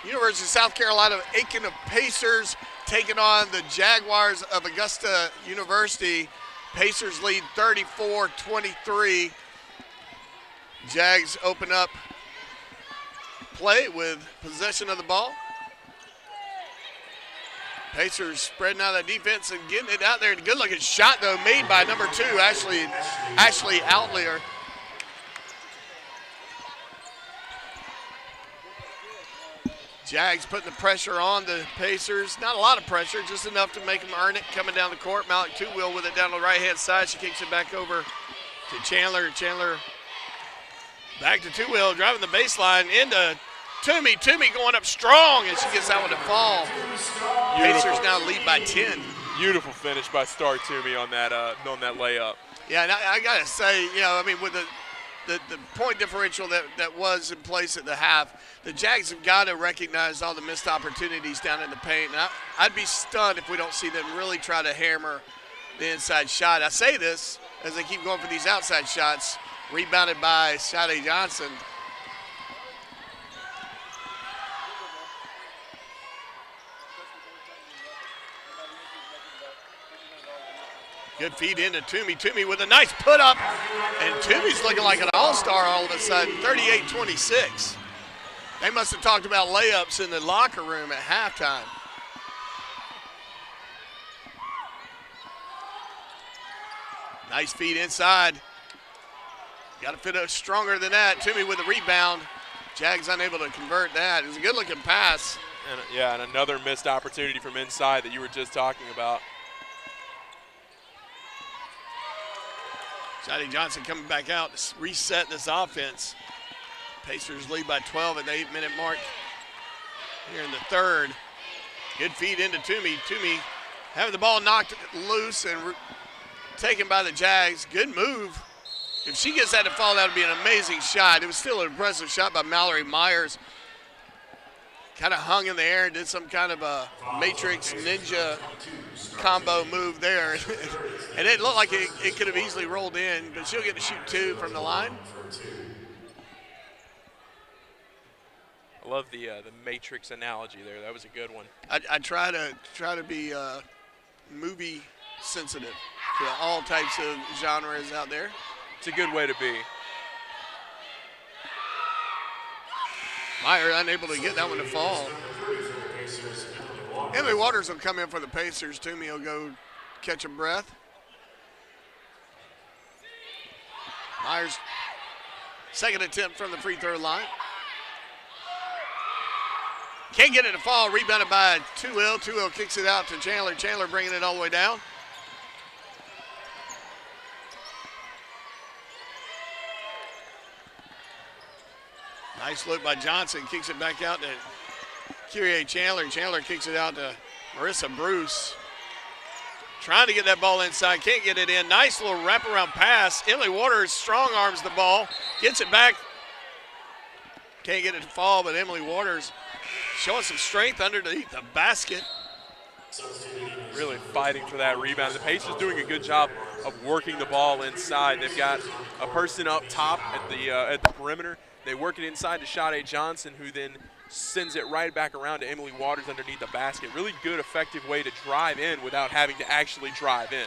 University of South Carolina Aiken of Pacers taking on the Jaguars of Augusta University. Pacers lead 34-23. Jags open up play with possession of the ball. Pacers spreading out that defense and getting it out there. Good looking shot though made by number 2, Ashley Outlier. Jags putting the pressure on the Pacers. Not a lot of pressure, just enough to make them earn it. Coming down the court, Malik Two-Wheel with it down the right-hand side. She kicks it back over to Chandler. Chandler back to Two-Wheel, driving the baseline into Toomey. Toomey going up strong, and she gets that one to fall. Pacers now lead by 10. Beautiful finish by Star Toomey on that layup. Yeah, and I got to say, with the point differential that was in place at the half, the Jags have got to recognize all the missed opportunities down in the paint. And I'd be stunned if we don't see them really try to hammer the inside shot. I say this as they keep going for these outside shots, rebounded by Sade Johnson. Good feed into Toomey. Toomey with a nice put up, and Toomey's looking like an all-star all of a sudden, 38-26. They must have talked about layups in the locker room at halftime. Nice feed inside. Got to fit up stronger than that. Toomey with the rebound. Jags unable to convert that. It was a good-looking pass. And another missed opportunity from inside that you were just talking about. Sade Johnson coming back out to reset this offense. Pacers lead by 12 at the 8-minute mark here in the third. Good feed into Toomey. Toomey having the ball knocked loose and taken by the Jags. Good move. If she gets that to fall, that would be an amazing shot. It was still an impressive shot by Mallory Myers. Kind of hung in the air and did some kind of a Matrix Ninja combo move there. And it looked like it could have easily rolled in, but she'll get to shoot 2 from the line. I love the Matrix analogy there. That was a good one. I try to be movie sensitive to all types of genres out there. It's a good way to be. Meyer unable to get that one to fall. Emily Waters will come in for the Pacers. Toomey will go catch a breath. Myers, second attempt from the free throw line. Can't get it to fall. Rebounded by Two-Wheel. Two-Wheel kicks it out to Chandler. Chandler bringing it all the way down. Nice look by Johnson. Kicks it back out to Kyrie Chandler. Chandler kicks it out to Marissa Bruce. Trying to get that ball inside. Can't get it in. Nice little wraparound pass. Emily Waters strong arms the ball. Gets it back. Can't get it to fall, but Emily Waters showing some strength underneath the basket. Really fighting for that rebound. The Pacers doing a good job of working the ball inside. They've got a person up top at the perimeter. They work it inside to Sade Johnson, who then sends it right back around to Emily Waters underneath the basket. Really good, effective way to drive in without having to actually drive in.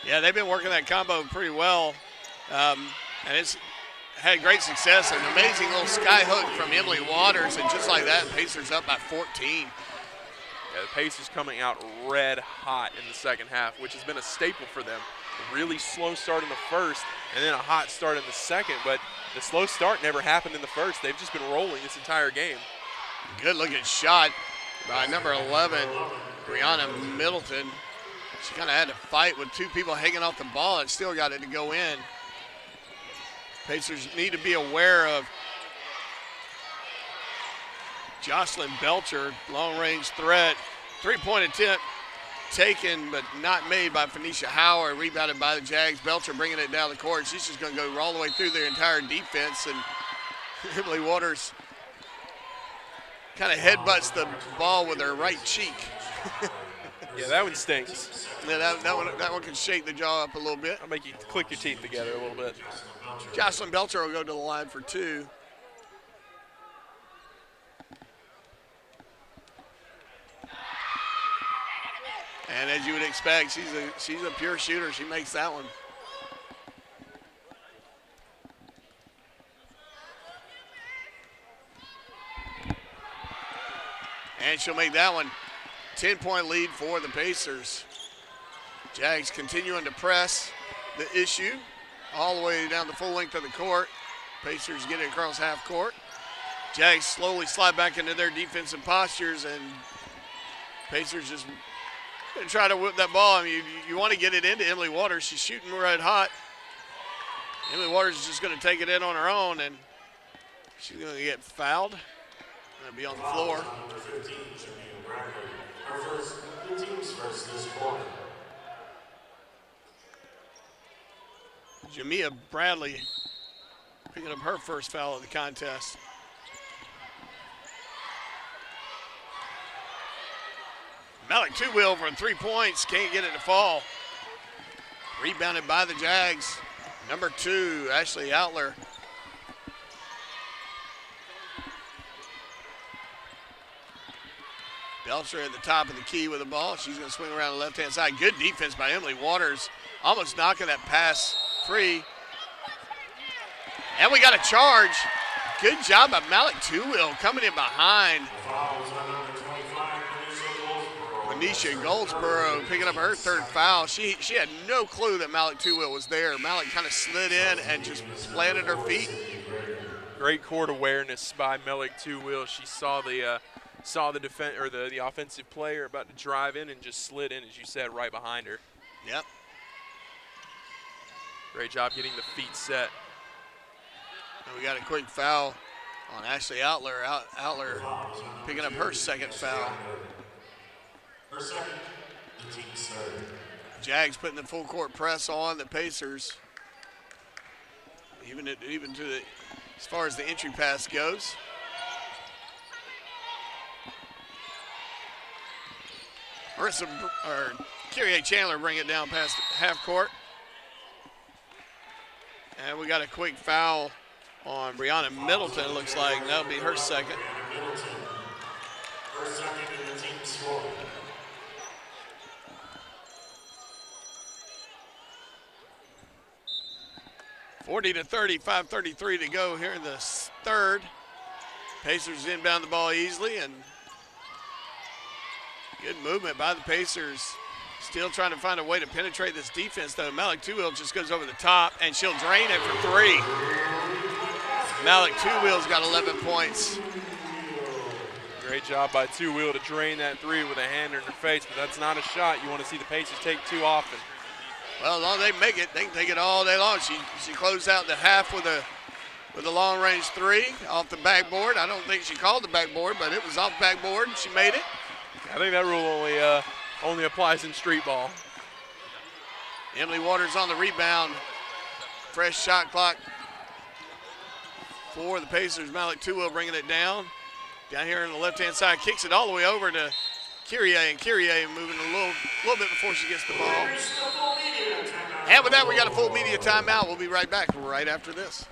Yeah, they've been working that combo pretty well, and it's had great success. An amazing little sky hook from Emily Waters, and just like that, Pacers up by 14. Yeah, the Pacers coming out red hot in the second half, which has been a staple for them. A really slow start in the first, and then a hot start in the second, but the slow start never happened in the first. They've just been rolling this entire game. Good looking shot by number 11, Brianna Middleton. She kind of had to fight with 2 people hanging off the ball and still got it to go in. Pacers need to be aware of Jocelyn Belcher, long-range threat. 3-point attempt taken but not made by Phoenicia Howard, rebounded by the Jags. Belcher bringing it down the court. She's just going to go all the way through their entire defense, and Emily Waters kind of headbutts the ball with her right cheek. Yeah, that one stinks. Yeah, that one can shake the jaw up a little bit. I'll make you click your teeth together a little bit. Jocelyn Belcher will go to the line for 2. And as you would expect, she's a pure shooter. She makes that one. And she'll make that one. 10-point lead for the Pacers. Jags continuing to press the issue all the way down the full length of the court. Pacers get it across half court. Jags slowly slide back into their defensive postures, and Pacers just going to try to whip that ball. I mean, you want to get it into Emily Waters. She's shooting red hot. Emily Waters is just going to take it in on her own, and she's going to get fouled. Going to be on the floor. Number 15, Jamia Bradley. The team's first this quarter. Jamia Bradley picking up her first foul of the contest. Malik Two-Wheel for 3 points. Can't get it to fall. Rebounded by the Jags. Number 2, Ashley Outler. Belcher at the top of the key with the ball. She's going to swing around the left-hand side. Good defense by Emily Waters. Almost knocking that pass free. And we got a charge. Good job by Malik Two-Wheel coming in behind. Fouls on number 25, Manisha Goldsboro picking up her 3rd foul. She had no clue that Malik Two-Wheel was there. Malik kind of slid in and just planted her feet. Great court awareness by Malik Two-Wheel. She saw the defense or the offensive player about to drive in and just slid in, as you said, right behind her. Yep. Great job getting the feet set. And we got a quick foul on Ashley Outler. Outler picking up her 2nd foul. Her second, the team's third. Jags putting the full court press on the Pacers. Even to the, as far as the entry pass goes. Kyrie Chandler bring it down past half court. And we got a quick foul on Brianna Middleton, it looks like. That'll be her 2nd. Middleton, her second in the team's fourth. $40 to 30, 5:33 to go here in the 3rd. Pacers inbound the ball easily, and good movement by the Pacers. Still trying to find a way to penetrate this defense, though. Malik Two-Wheel just goes over the top, and she'll drain it for 3. Malik Two-Wheel's got 11 points. Great job by Two-Wheel to drain that 3 with a hand in her face, but that's not a shot you want to see the Pacers take too often. Well, as long as they make it, they can take it all day long. She closed out the half with a long-range 3 off the backboard. I don't think she called the backboard, but it was off backboard, and she made it. I think that rule only applies in street ball. Emily Waters on the rebound. Fresh shot clock for the Pacers. Malik Two-Wheel bringing it down. Down here on the left-hand side, kicks it all the way over to Kyrie, and Kyrie moving a little bit before she gets the ball. And with that, we got a full media timeout. We'll be right back right after this.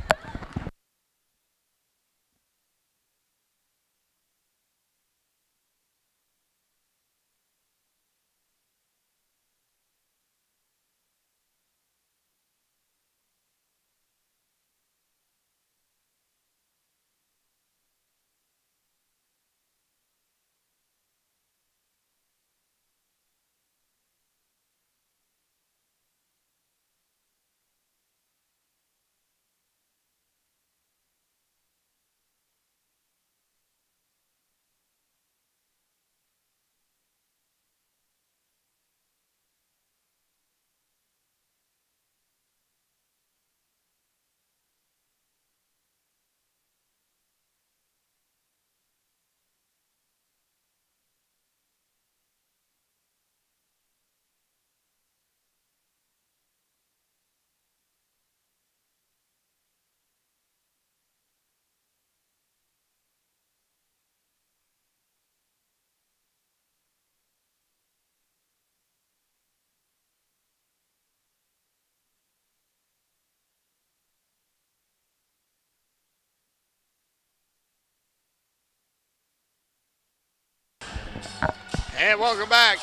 And welcome back.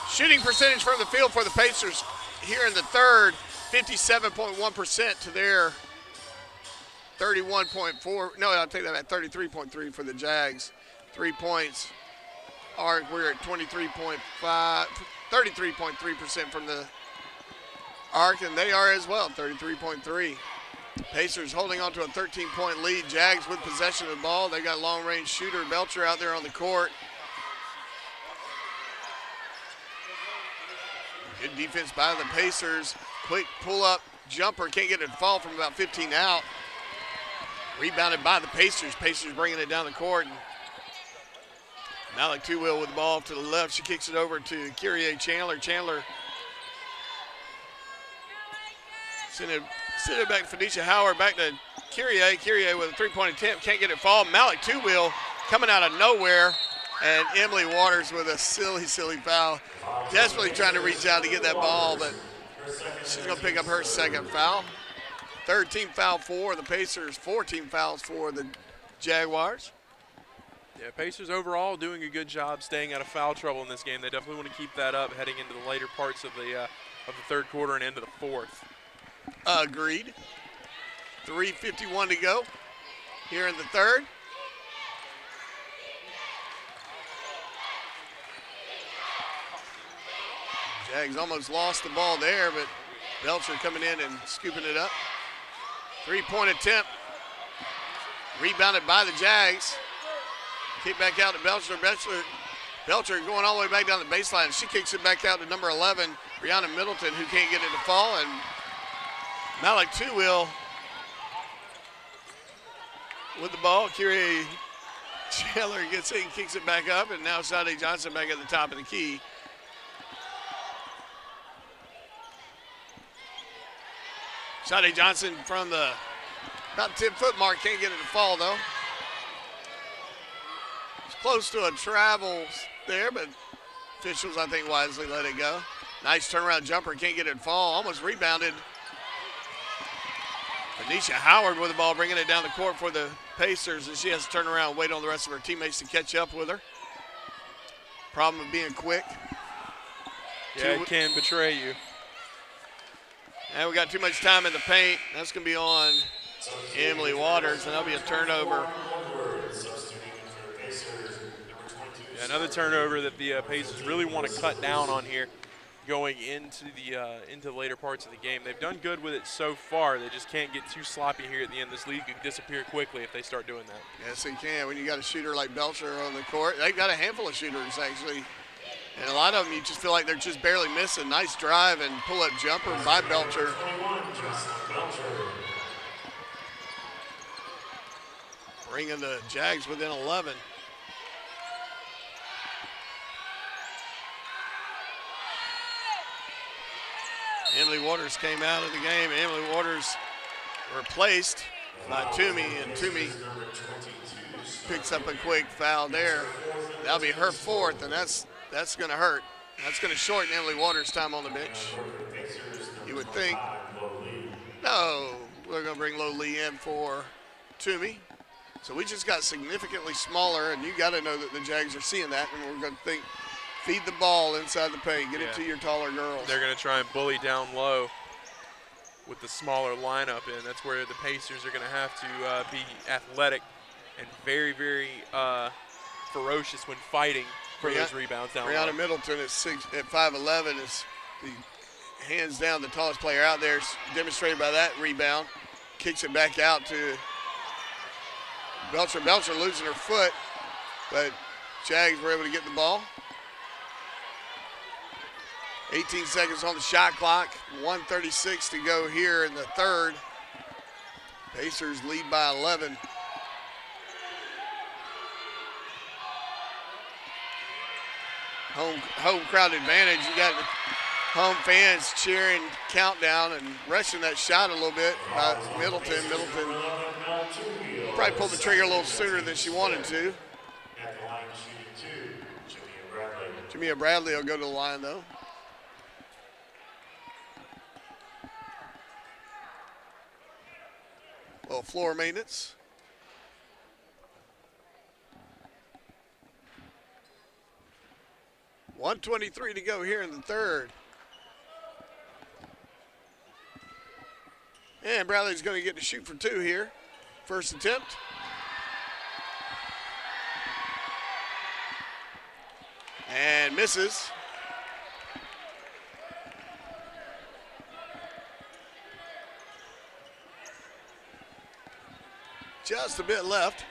Shooting percentage from the field for the Pacers here in the third, 57.1% to their 31.4. No, I'll take that back, 33.3 for the Jags. 3 points. We're at 23.5, 33.3% from the Arc, and they are as well, 33.3. Pacers holding on to a 13-point lead. Jags with possession of the ball. They got long-range shooter Belcher out there on the court. Good defense by the Pacers. Quick pull-up jumper. Can't get it to fall from about 15 out. Rebounded by the Pacers. Pacers bringing it down the court. And Malik Two-Wheel with the ball to the left. She kicks it over to Kyrie Chandler. Chandler send it back to Phoenicia Howard. Back to Kyrie. Kyrie with a three-point attempt. Can't get it fall. Malik Two-Wheel coming out of nowhere. And Emily Waters with a silly foul. Desperately trying to reach out to get that ball, but she's going to pick up her second foul. Third team foul for the Pacers, 14 fouls for the Jaguars. Yeah, Pacers overall doing a good job staying out of foul trouble in this game. They definitely want to keep that up heading into the later parts of the third quarter and into the fourth. Agreed. 3:51 to go here in the third. Jags almost lost the ball there, but Belcher coming in and scooping it up. Three-point attempt. Rebounded by the Jags. Kick back out to Belcher. Belcher going all the way back down the baseline. She kicks it back out to number 11, Brianna Middleton, who can't get it to fall. And Malik Two-Wheel with the ball. Kyrie Chandler gets it and kicks it back up. And now Sade Johnson back at the top of the key. Sade Johnson from the about 10-foot mark. Can't get it to fall, though. It's close to a travel there, but officials, I think, wisely let it go. Nice turnaround jumper. Can't get it to fall. Almost rebounded. Anisha Howard with the ball, bringing it down the court for the Pacers, and she has to turn around and wait on the rest of her teammates to catch up with her. Problem of being quick. Yeah, it can betray you. And we got too much time in the paint. That's going to be on Emily Waters, and that'll be a turnover. Yeah, another turnover that the Pacers really want to cut down on here going into the later parts of the game. They've done good with it so far. They just can't get too sloppy here at the end. This league could disappear quickly if they start doing that. Yes, they can. When you got a shooter like Belcher on the court, they've got a handful of shooters, actually. And a lot of them, you just feel like they're just barely missing. Nice drive and pull-up jumper by Belcher. Bringing the Jags within 11. Emily Waters came out of the game. Emily Waters replaced by Toomey, and Toomey picks up a quick foul there. That'll be her fourth, and that's going to hurt. That's going to shorten Emily Waters' time on the bench. You would think. No, we're going to bring Lo Lee in for Toomey. So we just got significantly smaller, and you got to know that the Jags are seeing that, and we're going to think, feed the ball inside the paint. Get it to your taller girls. They're going to try and bully down low with the smaller lineup, and that's where the Pacers are going to have to be athletic and very, very ferocious when fighting for those rebounds down low. Brianna Middleton at 5'11" is the hands down the tallest player out there, demonstrated by that rebound. Kicks it back out to Belcher. Belcher losing her foot, but Jags were able to get the ball. 18 seconds on the shot clock, 1:36 to go here in the third. Pacers lead by 11. Home crowd advantage. You got home fans cheering countdown and rushing that shot a little bit by Middleton. Middleton probably pulled the trigger a little sooner than she wanted to. Jamia Bradley will go to the line, though. Little floor maintenance. 1:23 to go here in the third. And Bradley's going to get to shoot for two here. First attempt. And misses. Just a bit left.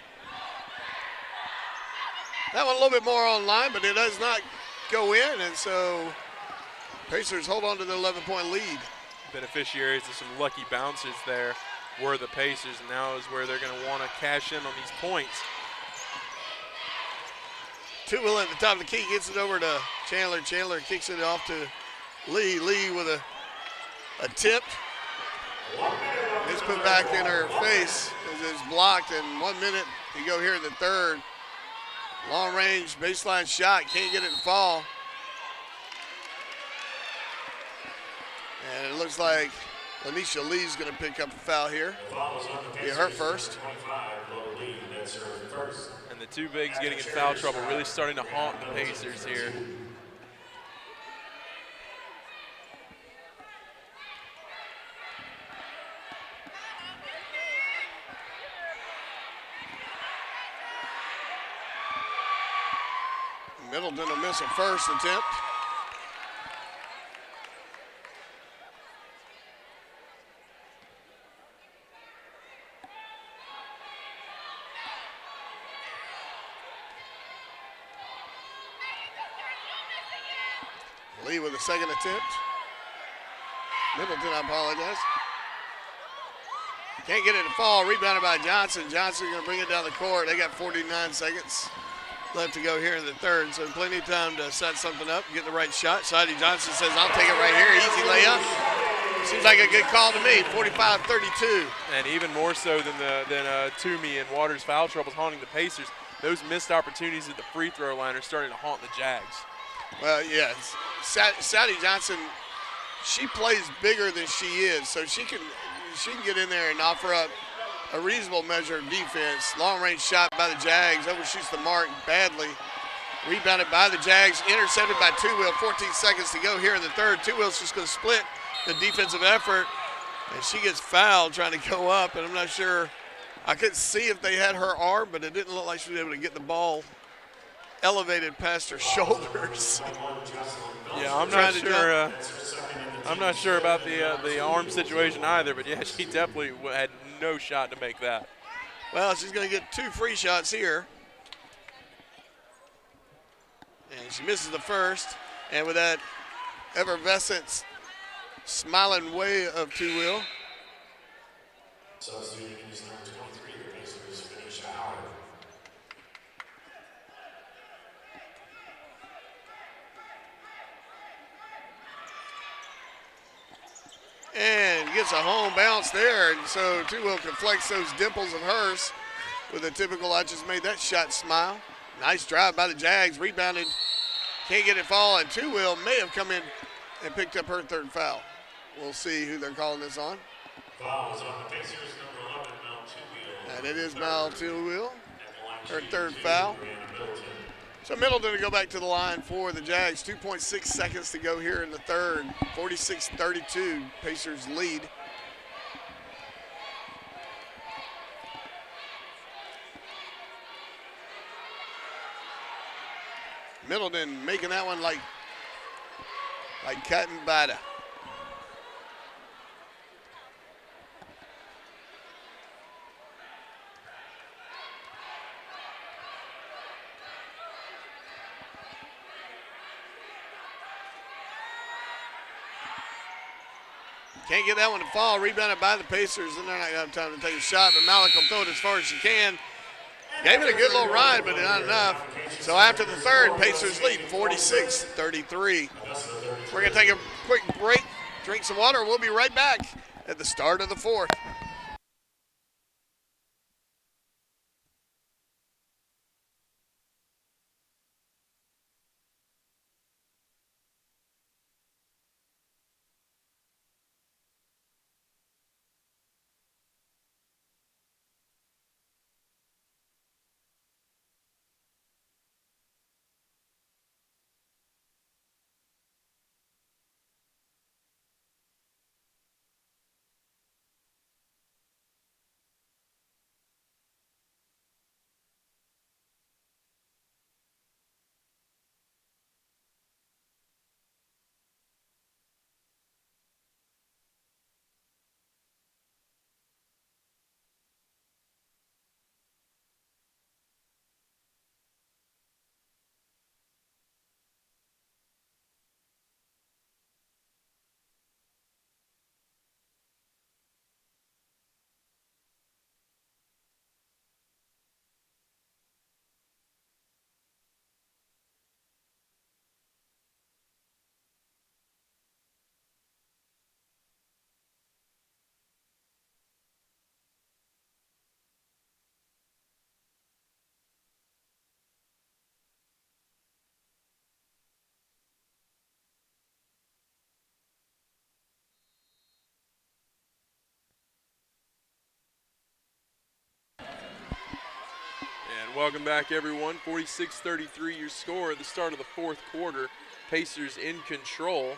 That one a little bit more online, but it does not go in, and so Pacers hold on to the 11-point lead. Beneficiaries of some lucky bounces there were the Pacers, and now is where they're going to want to cash in on these points. Two will at the top of the key, gets it over to Chandler. Chandler kicks it off to Lee. Lee with a tip. It's put back in her face as it's blocked, and 1 minute to go here in the third. Long range baseline shot, can't get it to fall. And it looks like Lanisha Lee's going to pick up a foul here. Be her first. And the two bigs getting in foul trouble, really starting to haunt the Pacers here. Middleton will miss a first attempt. Lee with a second attempt. Middleton, I apologize. Can't get it to fall. Rebounded by Johnson. Johnson going to bring it down the court. They got 49 seconds left to go here in the third, so plenty of time to set something up, get the right shot. Sadie Johnson says, I'll take it right here. Easy layup. Seems like a good call to me, 45-32. And even more so than Toomey and Waters' foul troubles haunting the Pacers, those missed opportunities at the free throw line are starting to haunt the Jags. Well, yeah, Sadie Johnson, she plays bigger than she is, so she can get in there and offer up a reasonable measure of defense. Long-range shot by the Jags, overshoots the mark badly. Rebounded by the Jags, intercepted by Two Wheel. 14 seconds to go here in the third. Two Wheel's just going to split the defensive effort, and she gets fouled trying to go up, and I'm not sure. I couldn't see if they had her arm, but it didn't look like she was able to get the ball elevated past her shoulders. Yeah, I'm not sure. I'm not sure about the arm situation either, but yeah, she definitely had no shot to make that. Well, she's going to get two free shots here. And she misses the first. And with that effervescent, smiling way of Two Wheel. Substituting is number 23, the Pacers finish Howard. And gets a home bounce there. And so Two Wheel can flex those dimples of hers with a typical, I just made that shot smile. Nice drive by the Jags, rebounded. Can't get it fall, and Two Wheel may have come in and picked up her third foul. We'll see who they're calling this on. Foul is on the Pacers, number 11, Mel Two Wheel. And it is Mal Two Wheel, her third foul. So Middleton to go back to the line for the Jags. 2.6 seconds to go here in the third. 46-32, Pacers lead. Middleton making that one like cut and butter. Can't get that one to fall. Rebounded by the Pacers, and they're not going to have time to take a shot, but Malik will throw it as far as she can. Gave it a good little ride, but not enough. So after the third, Pacers lead 46-33. We're going to take a quick break, drink some water. We'll be right back at the start of the fourth. Welcome back, everyone. 46-33 your score at the start of the fourth quarter. Pacers in control.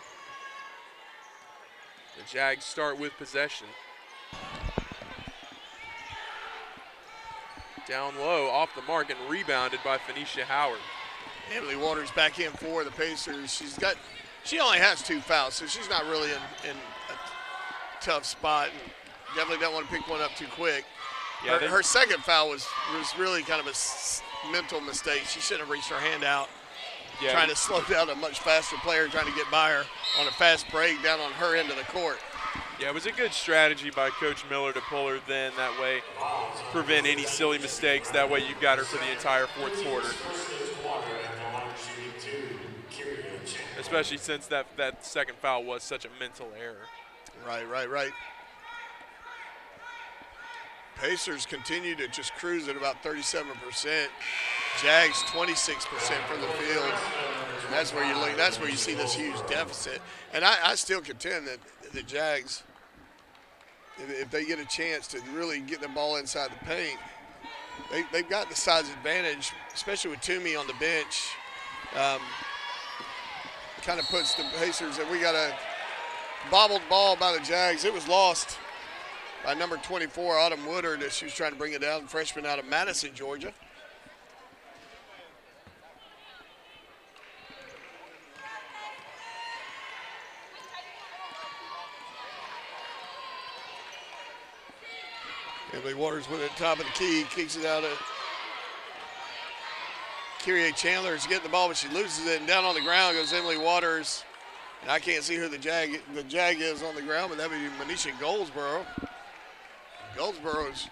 The Jags start with possession. Down low, off the mark, and rebounded by Phoenicia Howard. Emily Waters back in for the Pacers. She only has 2 fouls, so she's not really in a tough spot. And definitely don't want to pick one up too quick. Yeah, her second foul was really kind of a mental mistake. She shouldn't have reached her hand out, trying to slow down a much faster player, trying to get by her on a fast break down on her end of the court. Yeah, it was a good strategy by Coach Miller to pull her then. That way, prevent any silly mistakes. That way, you've got her for the entire fourth quarter. Especially since that second foul was such a mental error. Right. Pacers continue to just cruise at about 37%. Jags 26% from the field. And that's where you look. That's where you see this huge deficit. And I still contend that the Jags, if they get a chance to really get the ball inside the paint, they've got the size advantage, especially with Toomey on the bench. Kind of puts the Pacers that we got a bobbled ball by the Jags. It was lost by number 24, Autumn Woodard, as she was trying to bring it down, freshman out of Madison, Georgia. Emily Waters with it at the top of the key, kicks it out of Kyrie Chandler is getting the ball, but she loses it, and down on the ground goes Emily Waters. And I can't see who the Jag is on the ground, but that would be Manisha Goldsboro. Goldsboro's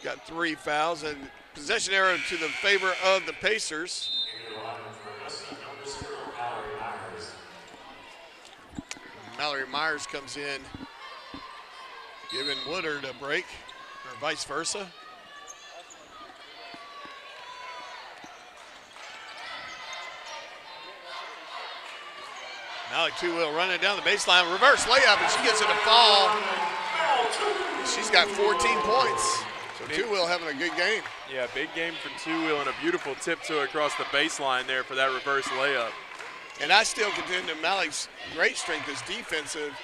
got 3 fouls, and possession arrow to the favor of the Pacers. Mallory Myers comes in, giving Woodard a break, or vice versa. Malik Two-Wheel running down the baseline, reverse layup, and she gets it to fall. She's got 14 points. So Two-Wheel having a good game. Yeah, big game for Two-Wheel and a beautiful tiptoe across the baseline there for that reverse layup. And I still contend that Malik's great strength is defensive.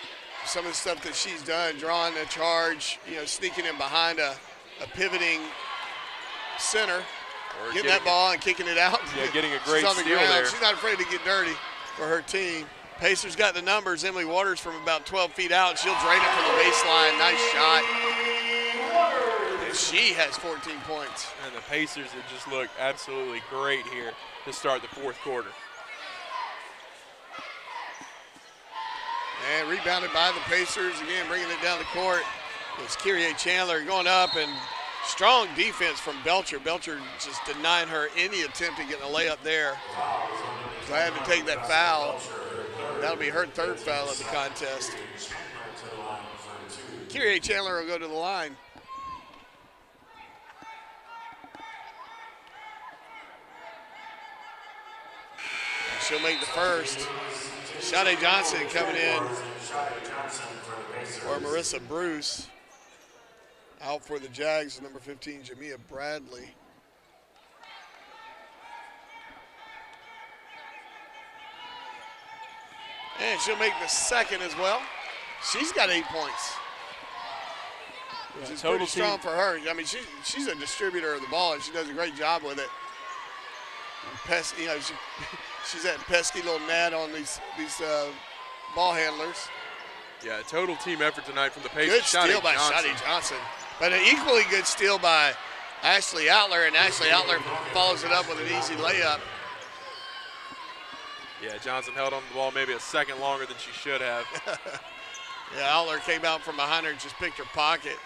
Some of the stuff that she's done, drawing a charge, sneaking in behind a pivoting center, or getting that ball and kicking it out. Yeah, getting a great She's steal there. She's not afraid to get dirty for her team. Pacers got the numbers. Emily Waters from about 12 feet out. She'll drain it from the baseline. Nice shot. And she has 14 points. And the Pacers have just looked absolutely great here to start the fourth quarter. And rebounded by the Pacers. Again, bringing it down the court. It's Kyrie Chandler going up, and strong defense from Belcher. Belcher just denying her any attempt at getting a layup there. So I had to take that foul. That'll be her 3rd foul of the contest. Kyrie Chandler will go to the line. And she'll make the first. Sade Johnson coming in for Marissa Bruce. Out for the Jags, number 15, Jamia Bradley. And she'll make the second as well. She's got 8 points, which is pretty strong for her. I mean, she's a distributor of the ball, and she does a great job with it. She's that pesky little gnat on these ball handlers. Yeah, total team effort tonight from the Pacers. Good steal by Sade Johnson. But an equally good steal by Ashley Outler, and Ashley Outler follows it up with an easy layup. Yeah, Johnson held on to the ball maybe a second longer than she should have. Yeah, Outler came out from behind her and just picked her pocket.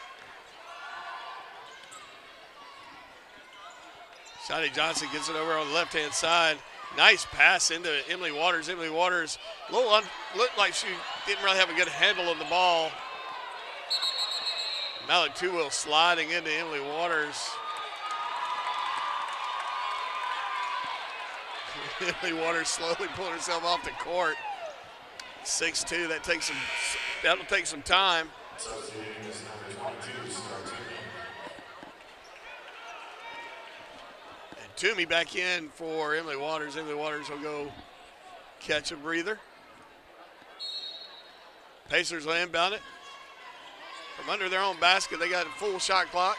Sade Johnson gets it over on the left-hand side. Nice pass into Emily Waters. Emily Waters looked like she didn't really have a good handle of the ball. Malik Two-Wheel sliding into Emily Waters. Emily Waters slowly pulling herself off the court. 6'2", that'll take some time. Toomey back in for Emily Waters. Emily Waters will go catch a breather. Pacers will inbound it. From under their own basket, they got a full shot clock.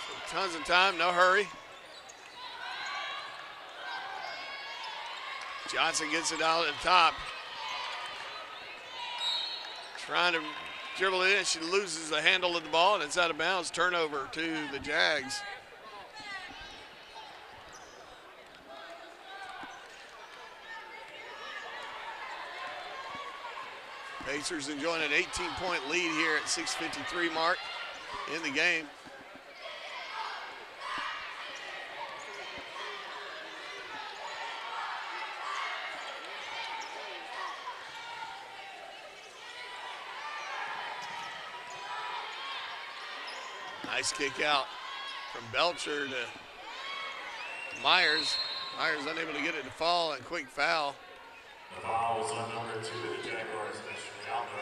So tons of time, no hurry. Johnson gets it out at the top. Trying to dribble it in. She loses the handle of the ball, and it's out of bounds. Turnover to the Jags. Pacers enjoying an 18-point lead here at 6:53 mark in the game. Nice kick out from Belcher to Myers. Myers unable to get it to fall, and quick foul. The foul was on number 2 of the Jaguars,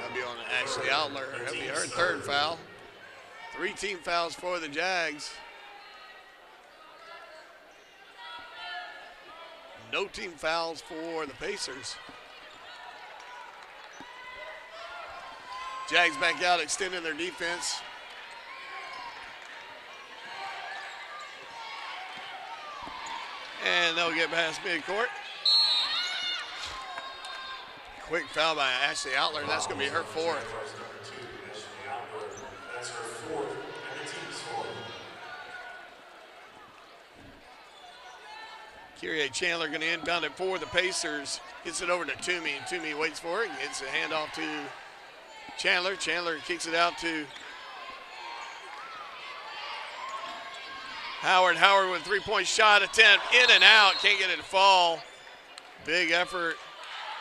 That'll be on Ashley Outler. That'll be her third foul. 3 team fouls for the Jags. No team fouls for the Pacers. Jags back out, extending their defense. And they'll get past midcourt. Quick foul by Ashley Outler. That's going to be her fourth. That's her fourth and the team's fourth. Kyrie Chandler going to inbound it for the Pacers. Gets it over to Toomey, and Toomey waits for it. Gets a handoff to Chandler. Chandler kicks it out to Howard. Howard with a three-point shot attempt. In and out. Can't get it to fall. Big effort.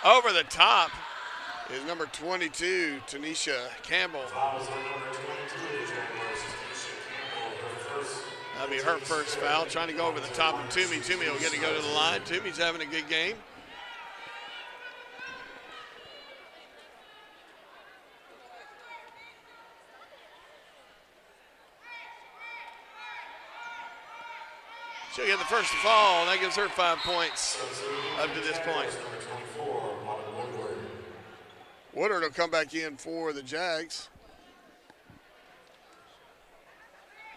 Over the top is number 22, Tanisha Campbell. That'll be her first foul. Trying to go over the top of Toomey. Toomey will get to go to the line. Toomey's having a good game. She'll get the first to fall, and that gives her 5 points up to this point. Woodard will come back in for the Jags.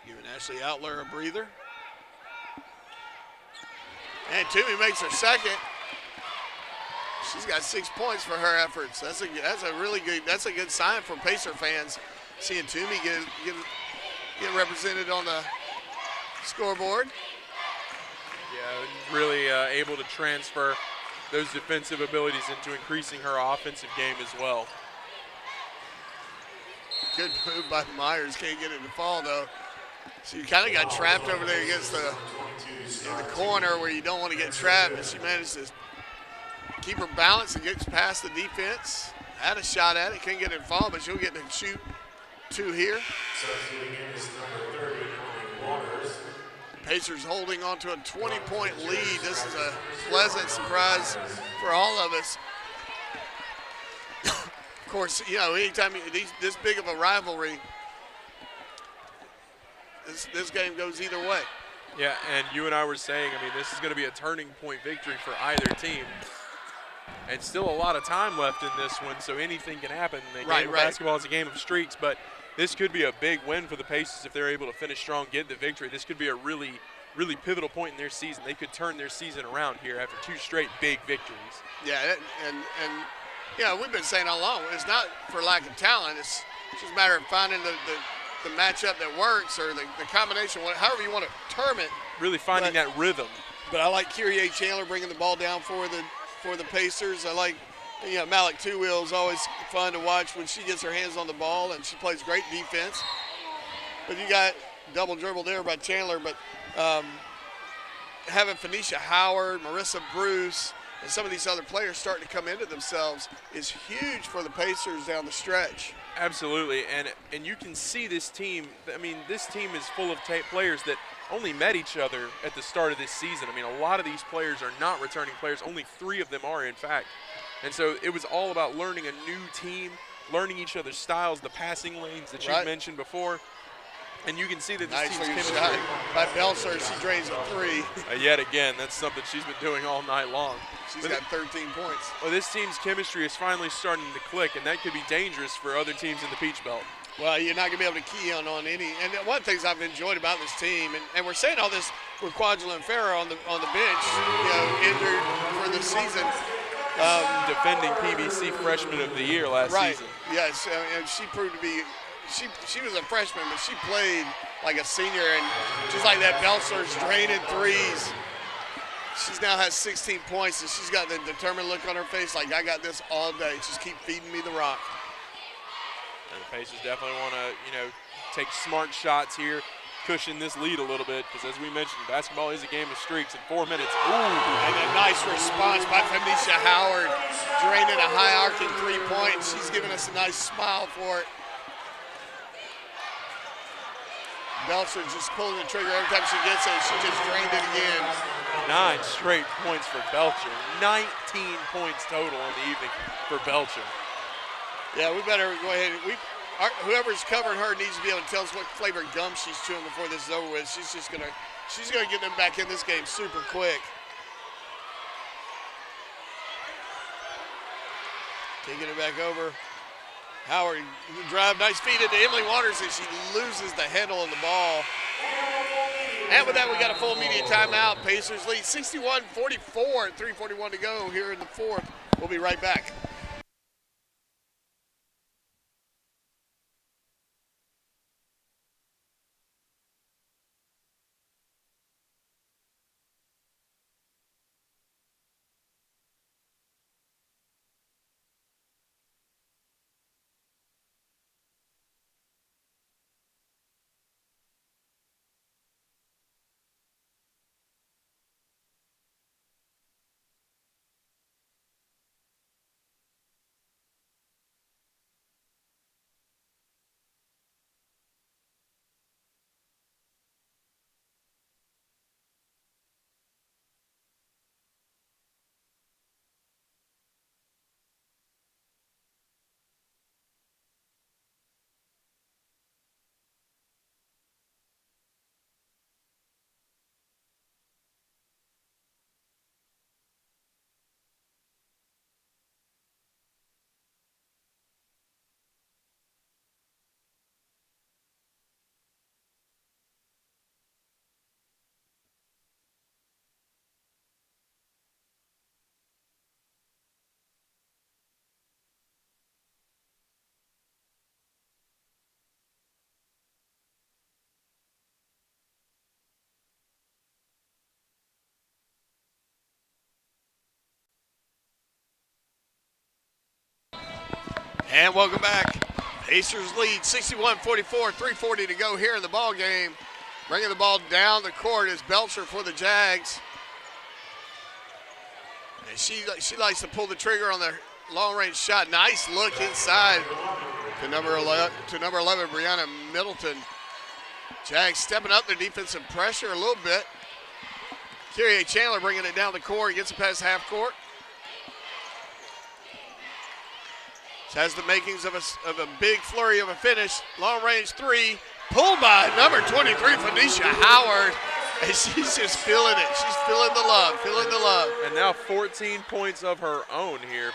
Giving Ashley Outler a breather. And Toomey makes her second. She's got 6 points for her efforts. That's a really good. That's a good sign for Pacer fans. Seeing Toomey get represented on the scoreboard. Yeah, really able to transfer those defensive abilities into increasing her offensive game as well. Good move by Myers. Can't get it to fall, though. She kind of got trapped over there against in the corner where you don't want to get trapped, but she managed to keep her balance and gets past the defense. Had a shot at it. Couldn't get it to fall, but she'll get to shoot 2 here. Pacers holding on to a 20-point lead. This is a pleasant surprise for all of us. Of course, you know, anytime this big of a rivalry, this game goes either way. Yeah, and you and I were saying, I mean, this is going to be a turning point victory for either team. And still a lot of time left in this one, so anything can happen. The game of basketball is a game of streaks, but this could be a big win for the Pacers if they're able to finish strong, get the victory. This could be a really, really pivotal point in their season. They could turn their season around here after 2 straight big victories. Yeah, and you know, we've been saying all along, it's not for lack of talent. It's just a matter of finding the matchup that works, or the combination, however you want to term it. Really finding that rhythm. But I like Kyrie Chandler bringing the ball down for the Pacers. I like, you know, Malik Two Wheel is always fun to watch when she gets her hands on the ball, and she plays great defense. But you got double dribble there by Chandler, but having Phoenicia Howard, Marissa Bruce, and some of these other players starting to come into themselves is huge for the Pacers down the stretch. Absolutely, and you can see this team. I mean, this team is full of players that only met each other at the start of this season. I mean, a lot of these players are not returning players. Only 3 of them are, in fact. And so it was all about learning a new team, learning each other's styles, the passing lanes that you mentioned before. And you can see that this Nice team's looking chemistry. shot by Belser. She drains a three. Yet again, that's something she's been doing all night long. She's got 13 points. Well, this team's chemistry is finally starting to click, and that could be dangerous for other teams in the Peach Belt. Well, you're not going to be able to key on any. And one of the things I've enjoyed about this team, and we're saying all this with Quadrilla and Farrah on the bench, injured for the season. Defending PBC Freshman of the Year last season. Yes, and she proved to be. She was a freshman, but she played like a senior, and just like that, Belser's draining threes. She now has 16 points, and she's got the determined look on her face, like I got this all day. Just keep feeding me the rock. And the Pacers definitely want to, take smart shots here, cushion this lead a little bit, because as we mentioned, basketball is a game of streaks in 4 minutes. Ooh, and a nice response by Phoenicia Howard, draining a high arcing 3-point. She's giving us a nice smile for it. Belcher just pulling the trigger every time she gets it. She just drained it again. 9 straight points for Belcher. 19 points total on the evening for Belcher. Yeah, we better go ahead. Whoever's covering her needs to be able to tell us what flavor gum she's chewing before this is over with. She's gonna get them back in this game super quick. Taking it back over. Howard, drive, nice feed into Emily Waters, and she loses the handle of the ball. And with that, we got a full media timeout. Pacers lead 61-44, 3:41 to go here in the fourth. We'll be right back. And welcome back. Pacers lead 61-44, 3:40 to go here in the ball game. Bringing the ball down the court is Belcher for the Jags. And she likes to pull the trigger on the long-range shot. Nice look inside to number 11, Brianna Middleton. Jags stepping up their defensive pressure a little bit. Kyrie Chandler bringing it down the court, gets it past half court. Has the makings of a big flurry of a finish. Long range three, pulled by number 23, Phoenicia Howard. And she's just feeling it. She's feeling the love, And now 14 points of her own here.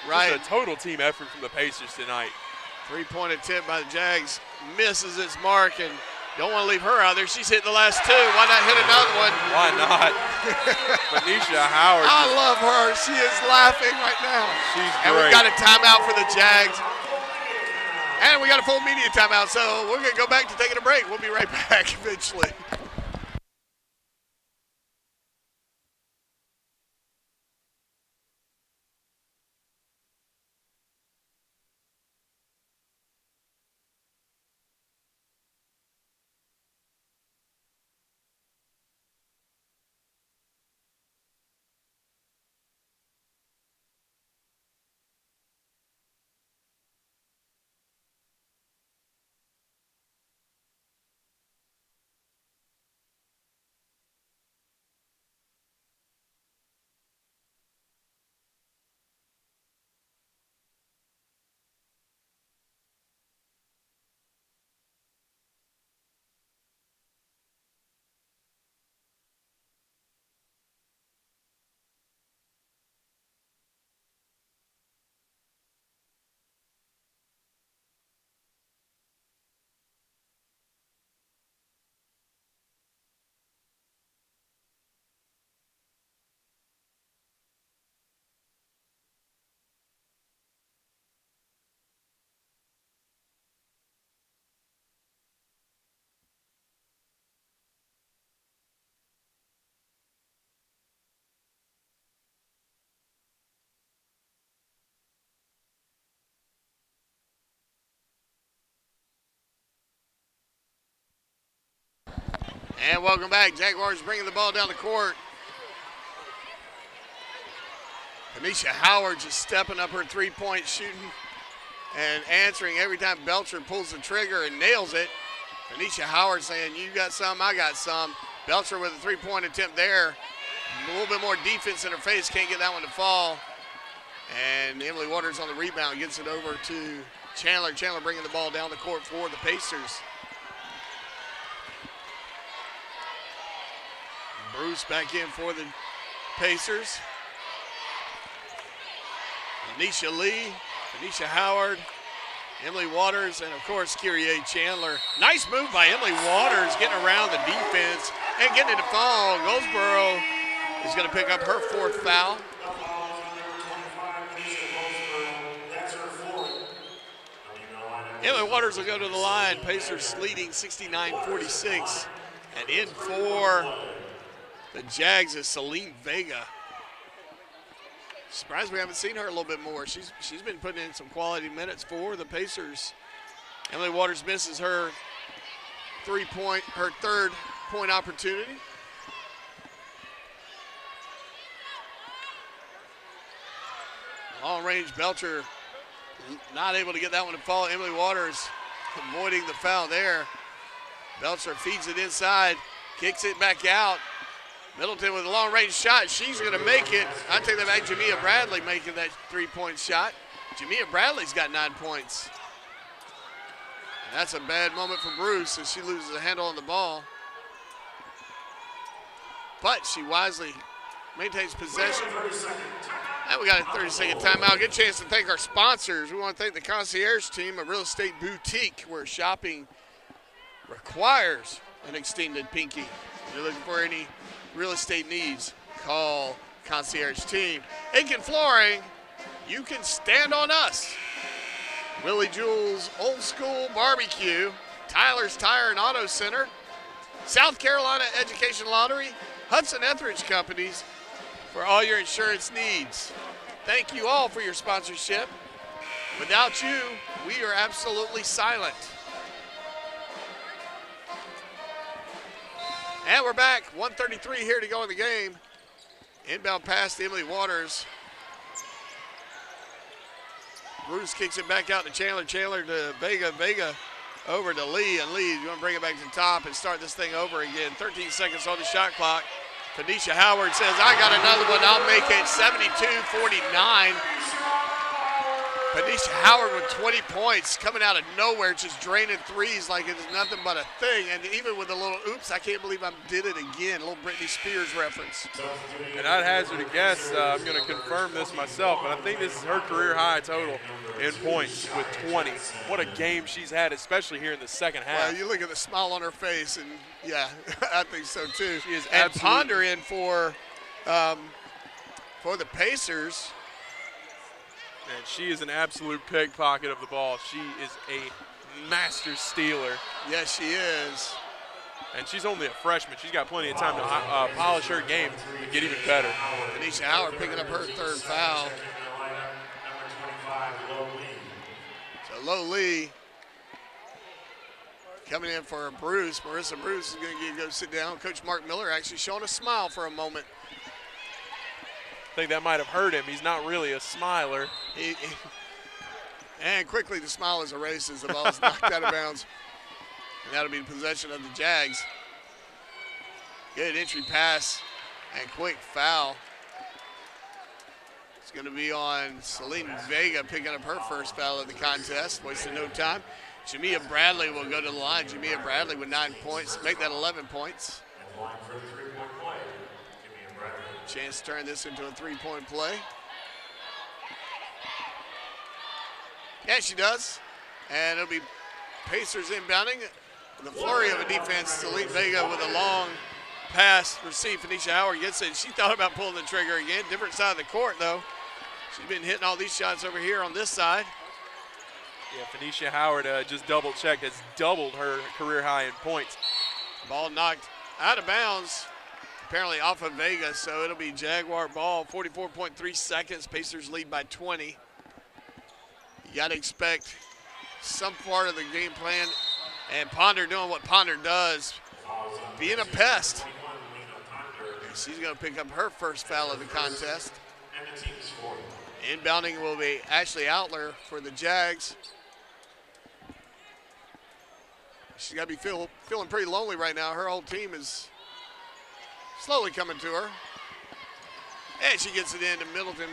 Right. Just a total team effort from the Pacers tonight. Three-point attempt by the Jags. Misses its mark, and don't want to leave her out there. She's hitting the last two. Why not hit another one? Why not? Phoenicia Howard. I love her. She is laughing right now. She's great. And we've got a timeout for the Jags. And we got a full media timeout, so we're going to go back to taking a break. We'll be right back eventually. And welcome back. Jaguars bringing the ball down the court. Anisha Howard just stepping up her three-point shooting and answering every time Belcher pulls the trigger and nails it. Anisha Howard saying, you got some, I got some. Belcher with a three-point attempt there. A little bit more defense in her face, can't get that one to fall. And Emily Waters on the rebound gets it over to Chandler. Chandler bringing the ball down the court for the Pacers. Bruce back in for the Pacers. Anisha Lee, Anisha Howard, Emily Waters, and of course Kyrie Chandler. Nice move by Emily Waters getting around the defense and getting it to fall. Goldsboro is going to pick up her fourth foul. Emily Waters will go to the line. Pacers leading 69-46. And in for the Jags is Celine Vega. Surprised we haven't seen her a little bit more. She's been putting in some quality minutes for the Pacers. Emily Waters misses her third point opportunity. Long range Belcher not able to get that one to fall. Emily Waters avoiding the foul there. Belcher feeds it inside, kicks it back out. Middleton with a long-range shot. She's going to make it. I take that back. Jamia Bradley making that three-point shot. Jamia Bradley's got 9 points. And that's a bad moment for Bruce as she loses the handle on the ball. But she wisely maintains possession. And we got a 30-second timeout. Good chance to thank our sponsors. We want to thank the Concierge Team, a real estate boutique where shopping requires an extended pinky. If you're looking for any real estate needs, call Concierge Team. Aiken Flooring, you can stand on us. Willie Jewell's Old School Barbecue, Tyler's Tire and Auto Center, South Carolina Education Lottery, Hudson Etheridge Companies for all your insurance needs. Thank you all for your sponsorship. Without you, we are absolutely silent. And we're back, 1:33 here to go in the game. Inbound pass to Emily Waters. Bruce kicks it back out to Chandler. Chandler to Vega. Vega over to Lee. And Lee, you want to bring it back to the top and start this thing over again. 13 seconds on the shot clock. Tanisha Howard says, I got another one. I'll make it 72-49. Tanisha Howard with 20 points coming out of nowhere, just draining threes like it's nothing but a thing. And even with a little oops, I can't believe I did it again. A little Britney Spears reference. And I'd hazard a guess, I'm going to confirm this myself, but I think this is her career high total in points with 20. What a game she's had, especially here in the second half. Well, you look at the smile on her face, and yeah, I think so too. She is and Ponder in for the Pacers. And she is an absolute pickpocket of the ball. She is a master stealer. Yes, she is. And she's only a freshman. She's got plenty of time to polish her game and get even better. Tanisha Howard picking up her third foul. So Lo Lee coming in for Bruce. Marissa Bruce is going to go sit down. Coach Mark Miller actually showing a smile for a moment. I think that might have hurt him. He's not really a smiler. And quickly the smile is erased as the ball is knocked out of bounds. And that'll be possession of the Jags. Good entry pass and quick foul. It's going to be on Celine Vega picking up her first foul of the contest. Wasting no time. Jamia Bradley will go to the line. Jamia Bradley with 9 points. Make that 11 points. Chance to turn this into a three-point play. Yeah, she does. And it'll be Pacers inbounding. The flurry of a defense, Celine Vega with a long pass received. Phoenicia Howard gets it. She thought about pulling the trigger again. Different side of the court, though. She's been hitting all these shots over here on this side. Yeah, Phoenicia Howard just double-checked. Has doubled her career high in points. Ball knocked out of bounds. Apparently off of Vega, so it'll be Jaguar ball. 44.3 seconds. Pacers lead by 20. You got to expect some part of the game plan. And Ponder doing what Ponder does. being a pest. She's going to pick up her first foul of the contest. Inbounding will be Ashley Outler for the Jags. She's got to be feeling pretty lonely right now. Her whole team is slowly coming to her. And she gets it into Middleton.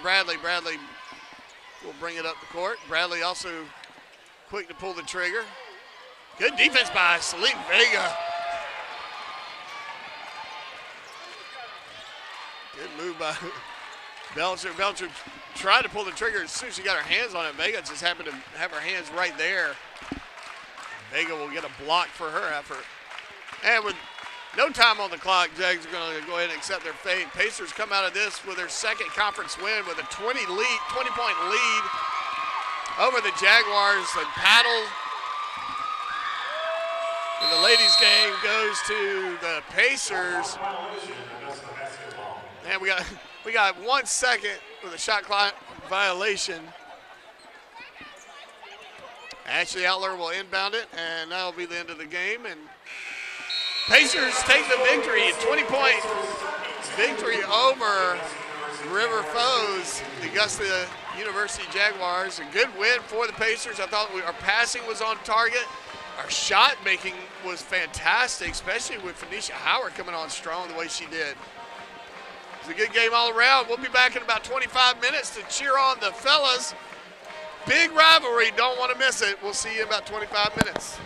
Bradley will bring it up the court. Bradley also quick to pull the trigger. Good defense by Celine Vega. Good move by Belcher. Belcher tried to pull the trigger as soon as she got her hands on it. Vega just happened to have her hands right there. Vega will get a block for her effort. And with no time on the clock, Jags are going to go ahead and accept their fate. Pacers come out of this with their second conference win with a 20-point lead over the Jaguars. And paddle in the ladies' game goes to the Pacers. And we got 1 second with a shot clock violation. Ashley Outler will inbound it, and that'll be the end of the game. And Pacers take the victory, 20-point victory over River foes, the Augusta University Jaguars. A good win for the Pacers. I thought our passing was on target. Our shot making was fantastic, especially with Phoenicia Howard coming on strong the way she did. It's a good game all around. We'll be back in about 25 minutes to cheer on the fellas. Big rivalry, don't want to miss it. We'll see you in about 25 minutes.